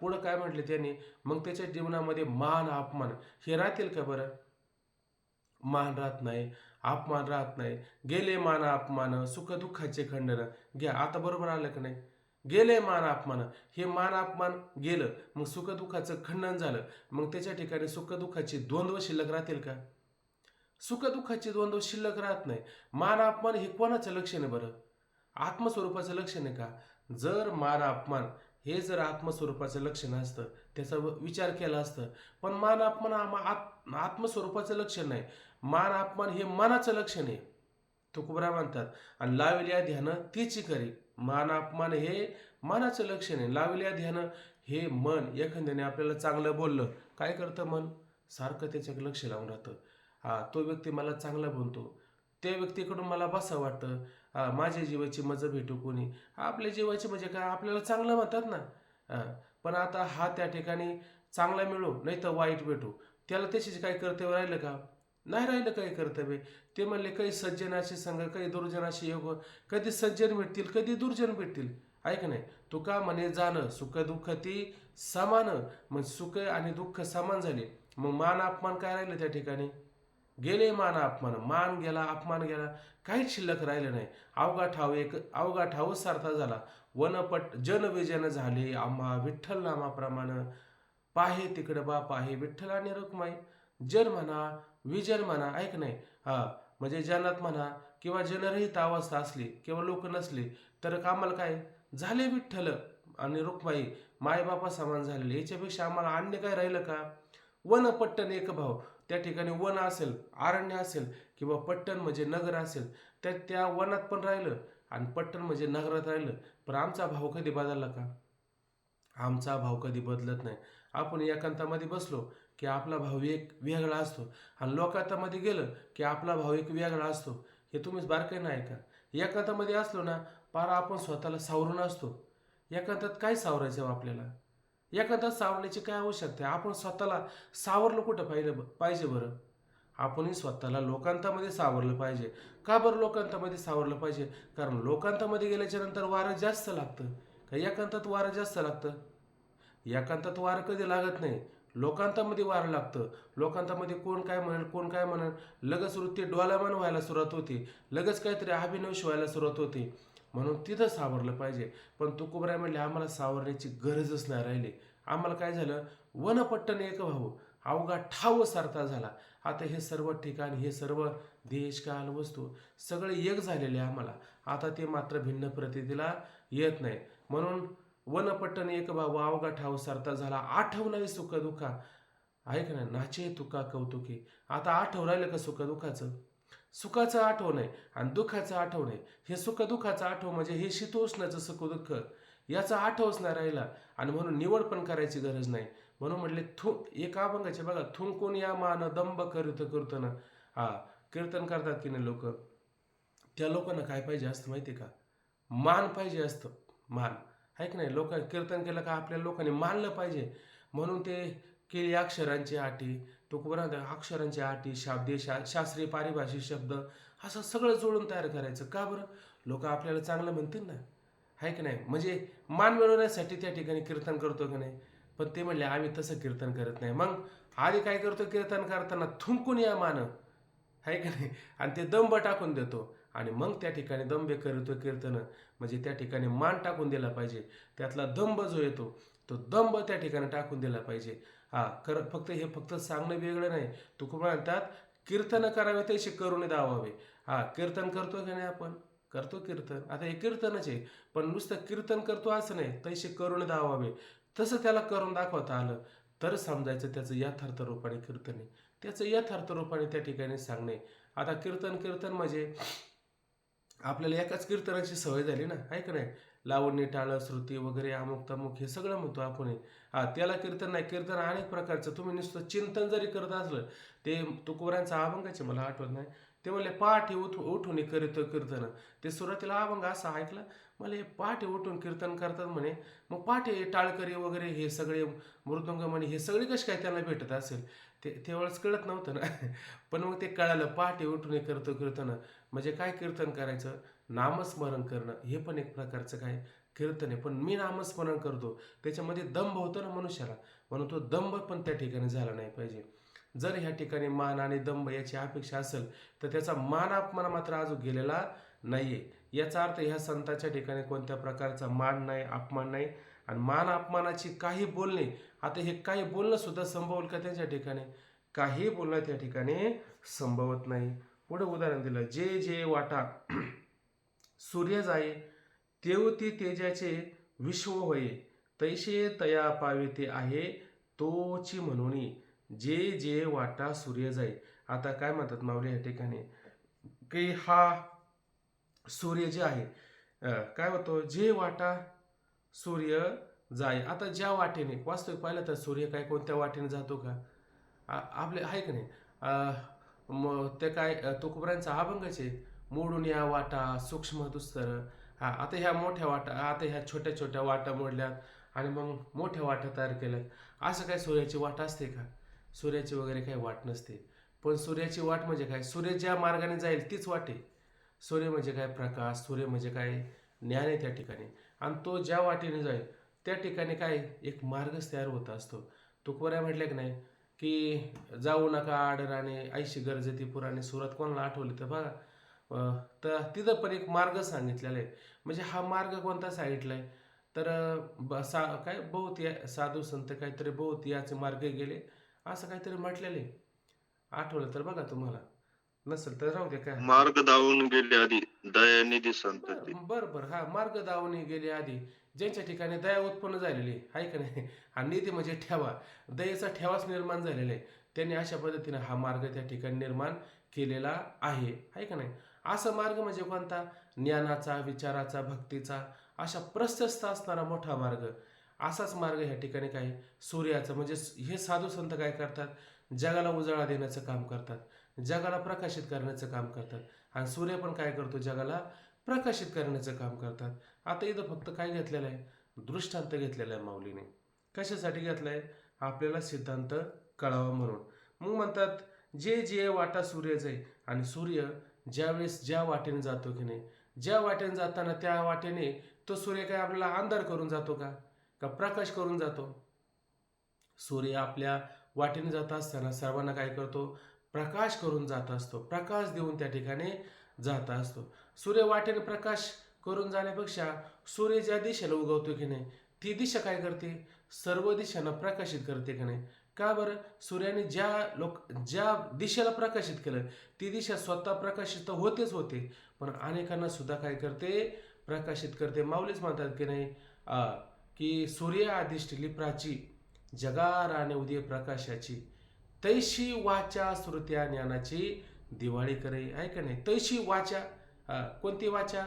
पुढं काय म्हटले त्यांनी? मग त्याच्या जीवनामध्ये मान अपमान हे राहतील का बरं? मान राहत नाही, अपमान राहत नाही. गेले मान अपमान सुख दुःखाचे खंडन. घ्या आता बरोबर आलं का नाही? गेले मान अपमान. हे मान अपमान गेलं, मग सुख दुःखाचं खंडन झालं. मग त्याच्या ठिकाणी सुख दुःखाची द्वंद्व शिल्लक राहतील का? सुख दुःखाची द्वंद्व शिल्लक राहत नाही. मान अपमान हे कोणाचं लक्षण आहे बरं? आत्मस्वरूपाचं लक्षण आहे का? जर मान अपमान हे जर आत्मस्वरूपाचं लक्षण असतं, त्याचा विचार केला असतं. पण मान अपमान आत्मस्वरूपाचं लक्षण नाही. मान अपमान हे मनाचं लक्षण आहे. तुकोबरा म्हणतात, आणि लावल्या ध्यान तीची करी. मान अपमान हे मनाचं लक्षण आहे. लावल्या ध्यान हे मन एखाद्याने आपल्याला चांगलं बोललं, काय करतं मन? सारखं त्याच्याकडे लक्ष लावून राहतं. तो व्यक्ती मला चांगला बोलतो, त्या व्यक्तीकडून मला बसावं वाटतं. माझ्या जीवाची मज भेटू कोणी. आपल्या जीवाची म्हणजे काय? आपल्याला चांगलं म्हणतात ना. पण आता हा त्या ठिकाणी चांगला मिळो नाही तर वाईट भेटू, त्याला त्याची काही कर्तव्य राहिलं का? नाही राहिलं काही कर्तव्य. ते म्हणले काही सज्जनाशी संग काही दुर्जनाशी योग. कधी सज्जन भेटतील कधी दुर्जन भेटतील. ऐक नाही, तुका म्हणे जाणं सुख दुःख ती समान. मग सुख आणि दुःख समान झाले, मग मान अपमान काय राहिलं त्या ठिकाणी? गेले मान अपमान. मान गेला, अपमान गेला, काहीच शिल्लक राहिलं नाही. अवघा ठाऊच सारथा झाला. वनपट जन विजन झाले आम्हा विठ्ठल नामाप्रमाणे. पाहे तिकडं बाप आहे विठ्ठल आणि रखुमाई. जन म्हणा विजन म्हणा, ऐक नाही, म्हणजे जनात म्हणा किंवा जनरहित अवस्था असली किंवा लोक नसली तर आम्हाला काय झाले? विठ्ठल आणि रुक्माई मायबापा समान झालेले. याच्यापेक्षा आम्हाला अन्य काय राहिलं का? वन पट्टन एक भाव. त्या ठिकाणी वन असेल, अरण्य असेल किंवा पट्टण म्हणजे नगर असेल, तर त्या वनात पण राहिलं आणि पट्टण म्हणजे नगरात राहिलं. पण आमचा भाव कधी बदलला का? आमचा भाव कधी बदलत नाही. आपण एकांतामध्ये बसलो की आपला भाव एक वेगळा असतो, आणि लोकांतामध्ये गेलं की आपला भाव एक वेगळा असतो. हे तुम्हीच बारकाईनं ऐका. एकांतामध्ये असलो ना, पार आपण स्वतःला सावरून असतो. एकांतात काय सावरायचं आपल्याला? एकांतात सावरण्याची काय आवश्यकता आहे? आपण स्वतःला सावरलं कुठं पाहिजे बरं? आपणही स्वतःला लोकांतामध्ये सावरलं पाहिजे. का बरं लोकांतामध्ये सावरलं पाहिजे? कारण लोकांतामध्ये गेल्याच्या नंतर वारं जास्त लागतं. का एकांतात वारं जास्त लागतं? एकांतात वारं कधी लागत नाही, लोकांतामध्ये वारं लागतं. लोकांतामध्ये कोण काय म्हणेल कोण काय म्हणेल, लगेच वृत्ती डोलायमान व्हायला सुरुवात होती, लगेच काहीतरी अभिनव व्हायला सुरुवात होती. म्हणून तिथं सावरलं पाहिजे. पण तुकोबराय म्हणले आम्हाला सावरण्याची गरजच नाही राहिली. आम्हाला काय झालं? वनपट्टन एक भाऊ अवघा ठाव सारखा झाला. आता हे सर्व ठिकाण, हे सर्व देश काल वस्तू सगळे एक झालेले आम्हाला. आता ते मात्र भिन्न प्रतीला येत नाही. म्हणून वनपट्टन एक भाऊ अवघा ठाव सारखा झाला. आठव नाही सुख दुःखा. ऐक ना, नाचे तुका कौतुकी. आता आठव राहिलं का सुख दुःखाचं? सुखाचं आठव नाही आणि दुःखाचं आठव नाही. हे सुख दुःखाचं आठव म्हणजे हे शीतोष्णाचं सुख दुःख, याचा आठवच नाही राहिला. आणि म्हणून निवड पण करायची गरज नाही. म्हणून म्हटले एक अभंगाचे बघा, थुंकून या मान दंभ करीत कीर्तन. कीर्तन करतात की नाही लोक, त्या लोकांना काय पाहिजे असतं माहिती का? मान पाहिजे असतं, मान. आहे की नाही? लोक कीर्तन केलं का आपल्या लोकांनी मानलं पाहिजे. म्हणून ते केली अक्षरांची आटी. तो बरोबर अक्षरांची आटी, शाब्दीय शास्त्रीय पारिभाषिक शब्द असं सगळं जोडून तयार करायचं. का बरं? लोक आपल्याला चांगलं म्हणतील ना. आहे की नाही? म्हणजे मान मिळवण्यासाठी त्या ठिकाणी कीर्तन करतो की नाही. पण ते म्हणले आम्ही तसं कीर्तन करत नाही. मग आधी काय करतो कीर्तन करताना? थुंकून या मान, आहे का नाही, आणि ते दंभ टाकून देतो. आणि मग त्या ठिकाणी दंभे करतो कीर्तन, म्हणजे त्या ठिकाणी मान टाकून दिला पाहिजे. त्यातला दंभ जो येतो तो दंभ त्या ठिकाणी टाकून दिला पाहिजे. फक्त हे फक्त सांगणं वेगळं नाही. तुकोबा म्हणतात कीर्तन करावे तसे करून दावावे. कीर्तन करतो की नाही आपण? करतो कीर्तन. आता हे कीर्तनच आहे, पण नुसतं कीर्तन करतो असं नाही, तसे करून दावावे. तसं त्याला करून दाखवता आलं तर समजायचं त्याचं यथार्थ रूपाने कीर्तन आहे. त्याचं यथार्थ रूपाने त्या ठिकाणी सांगणे. आता कीर्तन म्हणजे आपल्याला एकाच कीर्तनाची सवय झाली ना, आहे का नाही? लावणी, टाळ, श्रुती वगैरे अमुक तमुक हे सगळं म्हणतो आपण. त्याला कीर्तन नाही. कीर्तन अनेक प्रकारचं. तुम्ही नुसतं चिंतन जरी करत असलं, ते तुकोबरांचा अभंगाचे मला आठवत नाही, ते म्हणले पहाटे उठून करीत कीर्तन. ते सुरुवातीला अभंग असा ऐकला, मला हे पहाटे उठून कीर्तन करतात म्हणे. मग पहाटे टाळकरी वगैरे हे सगळे मृदुंग म्हणे हे सगळे कसे काय त्यांना भेटत असेल? त्यावेळेस कळत नव्हतं ना. पण मग ते कळालं, पहाटे उठून करतो कीर्तन म्हणजे काय कीर्तन करायचं? नामस्मरण करणं हे पण एक प्रकारचं काय कीर्तन आहे. पण मी नामस्मरण करतो, त्याच्यामध्ये दंभ होतो ना मनुष्याला, म्हणून तो दंभ पण त्या ठिकाणी झाला नाही पाहिजे. जर ह्या ठिकाणी मान आणि दंभ याची अपेक्षा असेल तर त्याचा मान अपमान मात्र अजून गेलेला नाहीये. याचा अर्थ ह्या संतांच्या ठिकाणी कोणत्या प्रकारचा मान नाही, अपमान नाही. आणि मान अपमानाची काही बोलणे, आता हे काही बोलणं सुद्धा संभवल का त्यांच्या ठिकाणी? काही बोलणं त्या ठिकाणी संभवत नाही. पुढे उदाहरण दिलं, जे जे वाटा सूर्य जाये तेवती तेजाचे विश्व होये, तैसे तया पावे ते आहे तोची म्हणून जे जे वाटा सूर्य जाई. आता काय म्हणतात माऊली या ठिकाणी की हा सूर्य जे आहे काय होतो, जे वाटा सूर्य जाई. आता ज्या वाटेने वास्तविक पाहिलं तर सूर्य काय कोणत्या वाटेने जातो का? आपले आहे का नाही मग ते काय तुकोबरांचा अभंगच आहे, मोडून या वाटा सूक्ष्म दुस्तर. आता ह्या मोठ्या वाटा, आता ह्या छोट्या छोट्या वाटा मोडल्यात आणि मग मोठ्या वाटा तयार केल्यात. असं काय सूर्याची वाट असते का? सूर्याची वगैरे काही वाट नसते. पण सूर्याची वाट म्हणजे काय? सूर्य ज्या मार्गाने जाईल तीच वाट आहे. सूर्य म्हणजे काय? प्रकाश. सूर्य म्हणजे काय? ज्ञान आहे त्या ठिकाणी. आणि तो ज्या वाटेने जाईल त्या ठिकाणी काय एक मार्गच तयार होत असतो. तुकोबराय म्हटलं की नाही की जाऊ नका आडराने ऐशी गरजेती पुराणे. सुरात कोणाला आठवली तर बघा तर तिथं पण एक मार्ग सांगितलेला आहे. म्हणजे हा मार्ग कोणता सांगितला आहे तर काय बहुत या साधू संत काहीतरी बहुत याचे मार्ग गेले असं काहीतरी म्हटलेलं आहे. आठवलं तर बघा, तुम्हाला नसेल तर राहू दे काय. मार्ग दावून गेले आधी दयानिधी संतती. बरं बरं, हा मार्ग दावून गेले आधी ज्यांच्या ठिकाणी दया उत्पन्न झालेली आहे का नाही. हा निधी म्हणजे ठेवा, दयेचा ठेवाच निर्माण झालेला आहे. त्यांनी अशा पद्धतीने हा मार्ग त्या ठिकाणी निर्माण केलेला आहे का नाही. असा मार्ग म्हणजे कोणता? ज्ञानाचा, विचाराचा, भक्तीचा अशा प्रशस्त असणारा मोठा मार्ग. असाच मार्ग ह्या ठिकाणी काय सूर्याचं म्हणजे हे साधू संत काय करतात, जगाला उजाळा देण्याचं काम करतात, जगाला प्रकाशित करण्याचं काम करतात. आणि सूर्य पण काय करतो, जगाला प्रकाशित करण्याचं काम करतात. आता इथं फक्त काय घेतलेलं आहे, दृष्टांत घेतलेला आहे माऊलीने. कशासाठी घेतलाय? आपल्याला सिद्धांत कळावा म्हणून. मग म्हणतात जे जे वाटा सूर्य जाई. आणि सूर्य ज्यावेळेस ज्या वाटेने जातो की नाही, ज्या वाटेने जाताना त्या वाटेने तो सूर्य काय आपल्याला अंधार करून जातो का प्रकाश करून जातो? सूर्य आपल्या वाटेने जात असताना सर्वांना काय करतो? प्रकाश करून जात असतो, प्रकाश देऊन त्या ठिकाणी जात असतो. सूर्य वाटेने प्रकाश करून जाण्यापेक्षा सूर्य ज्या दिशेला उगवतो की नाही ती दिशा काय करते? सर्व दिशांना प्रकाशित करते की नाही. का बरं? सूर्याने ज्या दिशेला प्रकाशित केलं ती दिशा स्वतः प्रकाशित तर होतेच होते, पण अनेकांना सुद्धा काय करते? प्रकाशित करते. माऊलीच म्हणतात की नाही की सूर्य अधिष्ठिली प्राची जगाराने उदय प्रकाशाची, तैशी वाचा श्रुत्या ज्ञानाची दिवाळी करे. आहे का नाही? तैशी वाचा, कोणती वाचा?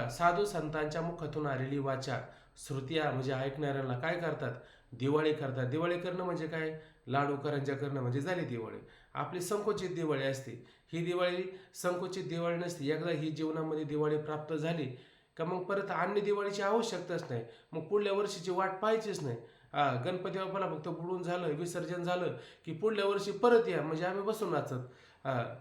साधू संतांच्या मुखातून आलेली वाचा. श्रुत्या म्हणजे ऐकणाऱ्यांना काय करतात? दिवाळी करतात. दिवाळी करणं म्हणजे काय? लाडू करंजा करणं म्हणजे झाली दिवाळी. आपली संकुचित दिवाळी असते. ही दिवाळी संकुचित दिवाळी नसते. एकदा ही जीवनामध्ये दिवाळी प्राप्त झाली का मग परत अन्य दिवाळीची आवश्यकताच नाही. मग पुढल्या वर्षीची वाट पाहायचीच नाही. गणपती बाप्पाला फक्त बुडून झालं, विसर्जन झालं की पुढल्या वर्षी परत या म्हणजे आम्ही बसून नाचत.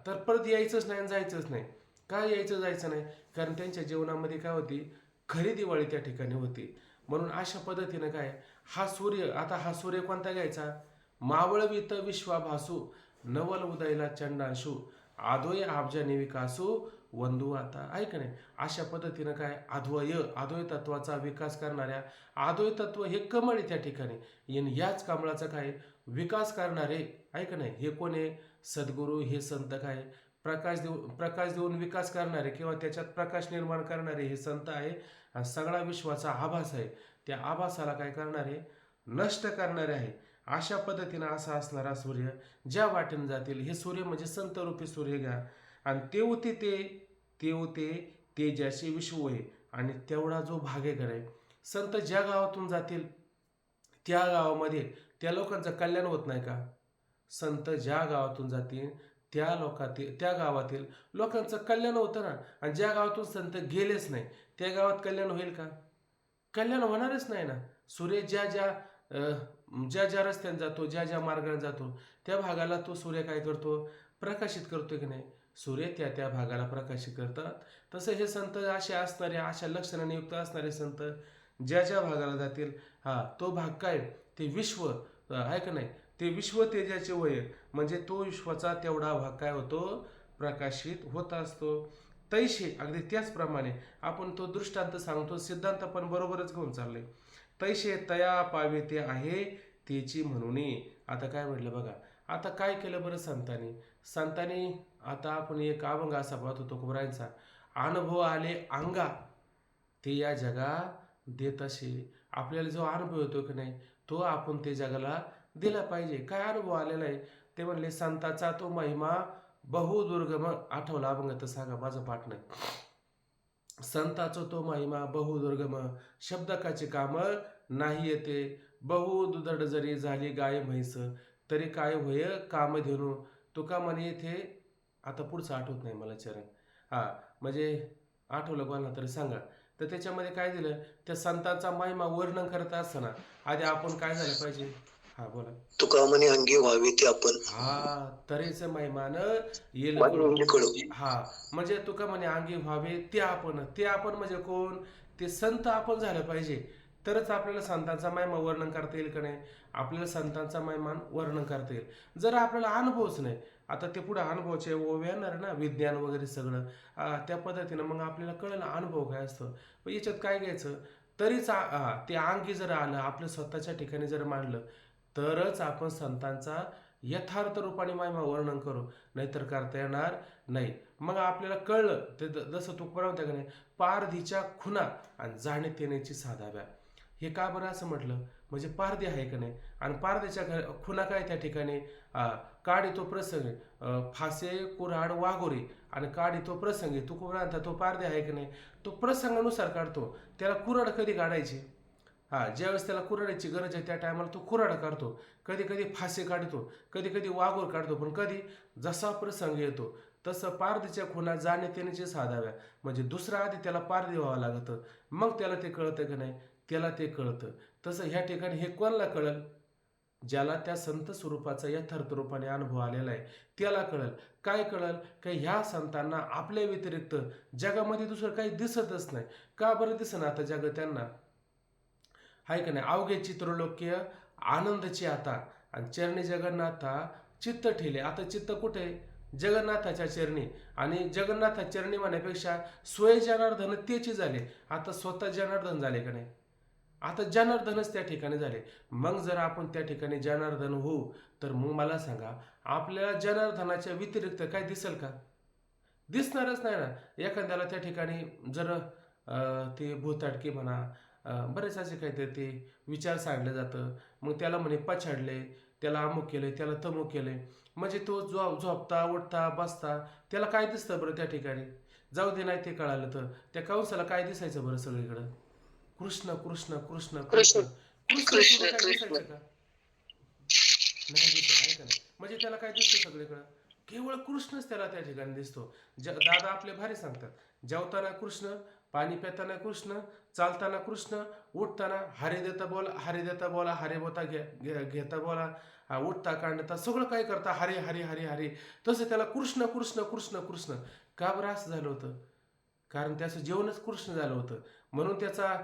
तर परत यायचंच नाही आणि जायचंच नाही. का यायचं जायचं नाही? कारण त्यांच्या जीवनामध्ये काय होती? खरी दिवाळी त्या ठिकाणी होती. म्हणून अशा पद्धतीनं काय हा सूर्य, आता हा सूर्य कोणता घ्यायचा? मावळवित विश्वाभासू नवल उदयला चंडांशू आदोय अब्जा निविकासू वंदू. आता ऐक नाही अशा पद्धतीनं काय आद्वय तत्वाचा विकास करणाऱ्या, आद्वय तत्व हे कमळ आहे त्या ठिकाणी. याच कमळाचा काय विकास करणारे ऐक नाही हे कोण आहे? सद्गुरू, हे संत काय प्रकाश देऊन विकास करणारे किंवा त्याच्यात प्रकाश निर्माण करणारे हे संत आहे. आणि सगळा विश्वाचा आभास आहे, त्या आभासाला काय करणारे? नष्ट करणारे आहे. अशा पद्धतीनं असा असणारा सूर्य ज्या वाटेने जातील, हे सूर्य म्हणजे संतरूपी सूर्य घ्या. आणि तेवते तेजाशी विश्व आहे. आणि तेवढा जो भागेकर आहे, संत ज्या गावातून जातील त्या गावामध्ये त्या लोकांचं कल्याण होत नाही का? संत ज्या गावातून जातील त्या गावातील लोकांचं कल्याण होतं ना. आणि ज्या गावातून संत गेलेच नाही त्या गावात कल्याण होईल का? कल्याण होणारच नाही ना. सूर्य ज्या ज्या रस्त्याने जातो, ज्या ज्या मार्गाने जातो त्या भागाला तो सूर्य काय करतो? प्रकाशित करतो की नाही. सूर्य त्या भागाला प्रकाशित करतात. तसं हे संत असे असणारे, अशा लक्षणाने युक्त असणारे संत ज्या भागाला जातील तो भाग काय ते विश्व आहे का नाही ते विश्व तेजाचे वय म्हणजे तो विश्वाचा तेवढा भाग काय होतो, प्रकाशित होत असतो. तैशे अगदी त्याचप्रमाणे आपण तो दृष्टांत सांगतो, सिद्धांत पण बरोबरच घेऊन चाललंय. तैशे तया पावे ते आहे तेची म्हणून. आता काय म्हटलं बघा, आता काय केलं बरं संतांनी. संतांनी आता आपण एक अभंग असा पाहतो तुकोबरायांचा, अनुभव आले अंगा ते या जगा देत असे. आपल्याला जो अनुभव येतो की नाही तो आपण ते जगाला दिला पाहिजे. काय अनुभव आलेला आहे ते म्हणले, संताचा तो महिमा बहुदुर्गम. आठवला अभंग तर सांगा, माझं पाठ नाही. संताचा तो महिमा बहुदुर्गम, शब्दकाचे काम नाही येते. बहुदुधड जरी झाली गाय म्हैस, तरी काय होय कामधेनू. तुका म्हणे येथे, आता पुढचं आठवत नाही मला चरण. हा म्हणजे आठवलं कोणाला तरी सांगा. तर त्याच्यामध्ये काय दिलं, त्या संतांचा महिमा वर्णन करत असताना आधी आपण काय झालं पाहिजे. हा बोला. तुका म्हणे अंगी व्हावे ते आपण. हा तऱ्हेच महिमान येल म्हणजे कळू. कळू. हा म्हणजे तुका म्हणे अंगी व्हावे ते आपण. ते आपण म्हणजे कोण, ते संत आपण झालं पाहिजे. तरच आपल्याला संतांचा महिमा वर्णन करता येईल का नाही, आपल्याला संतांचा महिमा वर्णन करता येईल. जर आपल्याला अनुभवच नाही, आता ते पुढे अनुभवाचे ओवे येणार ना, विज्ञान वगैरे सगळं त्या पद्धतीनं मग आपल्याला कळलं अनुभव काय असतं. पण याच्यात काय घ्यायचं, तरीच ते अंगी जर आलं, आपल्या स्वतःच्या ठिकाणी जर मांडलं, तरच आपण संतांचा यथार्थ रूपाने महिमा वर्णन करू, नाहीतर करता येणार नाही. मग आपल्याला कळलं ते जसं तू म्हणते का नाही, पारधीच्या खुना आणि जाणीत येण्याची साधाव्या. हे का बरं असं म्हटलं, म्हणजे पारधी आहे का नाही, आणि पारधीच्या खुना काय त्या ठिकाणी काढी तो प्रसंग, फासे कुऱ्हाड वाघोरी आणि काढी तो प्रसंगी. तू म्हणता तो पारधी आहे की नाही, तो प्रसंगानुसार काढतो. त्याला कुऱ्हाड कधी काढायची, ज्यावेळेस त्याला कुऱ्हाडीची गरज आहे त्या टायमाला तो कुऱ्हाड काढतो. कधी कधी फासे काढतो, कधी कधी वाघोर काढतो. पण कधी जसा प्रसंग येतो तसं पारधीच्या खुणा जाणीत येण्याची साधाव्या. म्हणजे दुसरा आधी त्याला पारधी व्हावं लागतं, मग त्याला ते कळतं की नाही, त्याला ते कळतं. तसं ह्या ठिकाणी हे कोणाला कळलं, ज्याला त्या संत स्वरूपाचा यथार्थ रूपाने अनुभव आलेला आहे त्याला कळल. काय कळल, की ह्या संतांना आपल्या व्यतिरिक्त जगामध्ये दुसरं काही दिसतच नाही. का बरं दिसना आता जग त्यांना, आहे का नाही. अवघे चित्रलोक्य आनंदची आता, आणि चरणी जगन्नाथा चित्त ठेले. आता चित्त कुठे, जगन्नाथाच्या चरणी. आणि जगन्नाथा चरणी म्हणण्यापेक्षा स्वय जनार्दन त्याची झाले. आता स्वतः जनार्दन झाले का नाही, आता जनार्दनच त्या ठिकाणी झाले. मग जर आपण त्या ठिकाणी जनार्दन होऊ, तर मग मला सांगा आपल्याला जनार्दनाच्या व्यतिरिक्त काय दिसेल का, दिसणारच नाही ना. एखाद्याला त्या ठिकाणी जर ते भूताटकी म्हणा, बरेच असे काहीतरी ते विचार सांडलं जातं. मग त्याला म्हणे पछाडले, त्याला अमुक केले, त्याला तमुक केले. म्हणजे तो झोपता उठता बसता त्याला काय दिसतं बरं त्या ठिकाणी. जाऊ दे, नाही ते कळालं तर त्या कंसाला काय दिसायचं बरं सगळीकडं, कृष्ण कृष्ण कृष्ण कृष्ण कृष्ण सोडून काय दिसायचं का, नाही दिसत, आहे का नाही. म्हणजे त्याला काय दिसतं सगळीकडं, केवळ कृष्णच त्याला त्या ठिकाणी दिसतो. दादा आपले भारी सांगतात, जेवताना कृष्ण, पाणी पिताना कृष्ण, चालताना कृष्ण, उठताना हरे देता बोला, हरे देता बोला, हरे बोता घेता बोला, उठता कांडता सगळं काय करता हरे हरे हरे हरे. तसं त्याला कृष्ण कृष्ण कृष्ण कृष्ण. का बरं असं झालं होतं, कारण त्याचं जेवणच कृष्ण झालं होतं. म्हणून त्याचा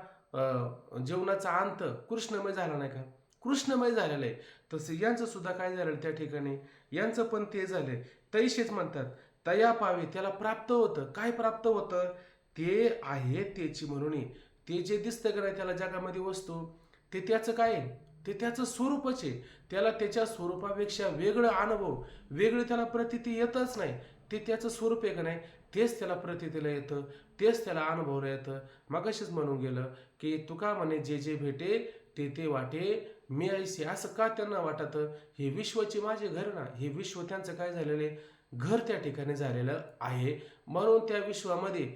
जेवणाचा अंत कृष्णमय झाला नाही का, कृष्णमय झालेलं आहे. तसं यांचं सुद्धा काय झालं त्या ठिकाणी, यांचं पण ते झालंय. तैसेच म्हणतात तया पावे, त्याला प्राप्त होतं. काय प्राप्त होतं, ते आहे त्याची म्हणून. ते जे दिसतं का नाही त्याला जगामध्ये वस्तू, ते त्याचं काय आहे, ते त्याचं स्वरूपच आहे. त्याला त्याच्या स्वरूपापेक्षा वेगळं अनुभव, वेगळं त्याला प्रतीती येतच नाही. ते त्याचं स्वरूप आहे का नाही, तेच त्याला प्रतीतीला येतं, तेच त्याला अनुभवला येतं. मगाशीच म्हणून गेलं की तुका म्हणे जे जे भेटे ते ते वाटे मी ऐसे. असं का त्यांना वाटतं, हे विश्वाचे माझे घर ना, हे विश्व त्यांचं काय झालेलं आहे, घर त्या ठिकाणी झालेलं आहे. म्हणून त्या विश्वामध्ये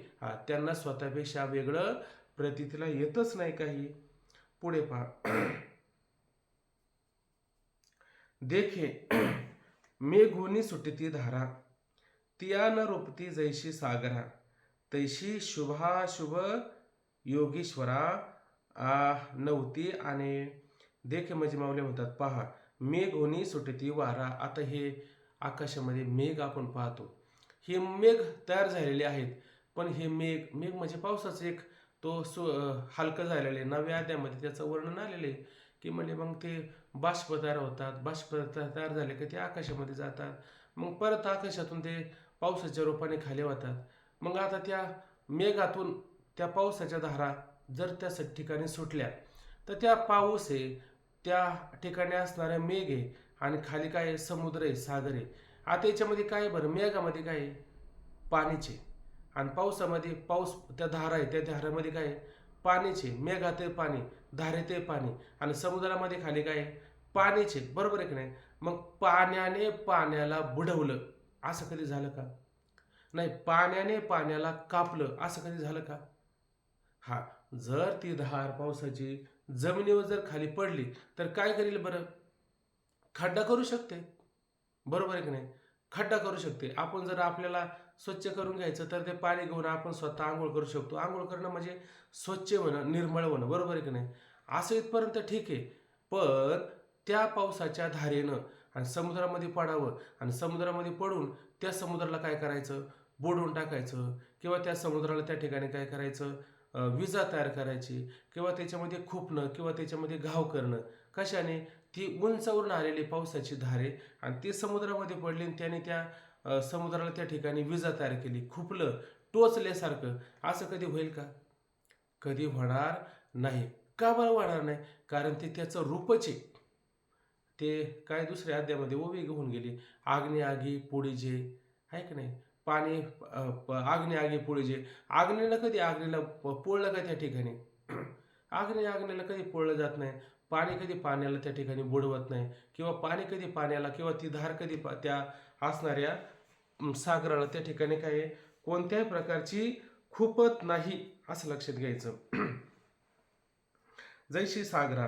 त्यांना स्वतःपेक्षा वेगळं प्रतीतीला येतच नाही काही. पुढे पहा, देखे मेघोनी सुटती धारा, तिया न रूपती जैशी सागरा, तैशी शुभाशुभ योगीश्वरा नव्हती. आणि देखे म्हणजे माऊली म्हणतात पहा, मेघ होणी सुटती वारा. आता हे आकाशामध्ये मेघ आपण पाहतो, हे मेघ तयार झालेले आहेत. पण हे मेघ म्हणजे पावसाचं एक तो हलकं झालेलं आहे. 9व्या अध्यायामध्ये त्याचं वर्णन आलेलं आहे की म्हणजे मग ते बाष्प तयार होतात, बाष्प तयार झाले की ते आकाशामध्ये जातात, मग परत आकाशातून ते पावसाच्या रूपाने खाली होतात. मग आता त्या मेघातून त्या पावसाच्या धारा जर त्या ठिकाणी सुटल्या तर त्या पाऊस आहे, त्या ठिकाणी असणाऱ्या मेघ आहे, आणि खाली काय आहे, समुद्र आहे, सागर आहे. आता याच्यामध्ये काय आहे बरं, मेघामध्ये काय आहे, पाणीचे, आणि पावसामध्ये पाऊस त्या धारा आहे, त्या धारामध्ये काय आहे, पाणीचे, मेघात आहे पाणी, धारेत आहे पाणी, आणि समुद्रामध्ये खाली काय आहे, पाणीचे, बरोबर आहे की नाही. मग पाण्याने पाण्याला बुडवलं असं कधी झालं का? नाही. पाण्याने पाण्याला कापलं असं कधी झालं का? हा. जर ती धार पावसाची जमिनीवर जर खाली पडली तर काय करेल बरं? खड्डा करू शकते, बरोबर आहे की नाही. खड्डा करू शकते. आपण जर आपल्याला स्वच्छ करून घ्यायचं तर ते पाणी घेऊन आपण स्वतः आंघोळ करू शकतो. आंघोळ करणं म्हणजे स्वच्छ होणं, निर्मळ होणं, बरोबर आहे की नाही. असं इथपर्यंत ठीक आहे. पण त्या पावसाच्या धारेनं आणि समुद्रामध्ये पडावं, आणि समुद्रामध्ये पडून त्या समुद्राला काय करायचं, बुडवून टाकायचं, किंवा त्या समुद्राला त्या ठिकाणी काय करायचं, विजा तयार करायची, किंवा त्याच्यामध्ये खुपणं, किंवा त्याच्यामध्ये घाव करणं. कशाने? ती उंचावरून आलेली पावसाची धारे, आणि ती समुद्रामध्ये पडली, आणि त्याने त्या समुद्राला त्या ठिकाणी विजा तयार केली, खुपलं, टोचल्यासारखं. असं कधी होईल का? कधी होणार नाही. का बरं होणार नाही? कारण ते त्याचं रूपच आहे. ते काय दुसऱ्या अध्यायामध्ये ओवी घेऊन गेली, आग्ने आगी पोळीजे, आहे की नाही. पाणी आग्ने आगी पोळीजे. आग्नेला कधी आग्नेला पोळलं का त्या ठिकाणी? आग्नेला कधी पोळलं जात नाही. पाणी कधी पाण्याला त्या ठिकाणी बुडवत नाही, किंवा पाणी कधी पाण्याला, किंवा ती धार कधी त्या असणाऱ्या सागराला त्या ठिकाणी काय आहे, कोणत्याही प्रकारची खुपत नाही, असं लक्षात घ्यायचं. जैशी सागरा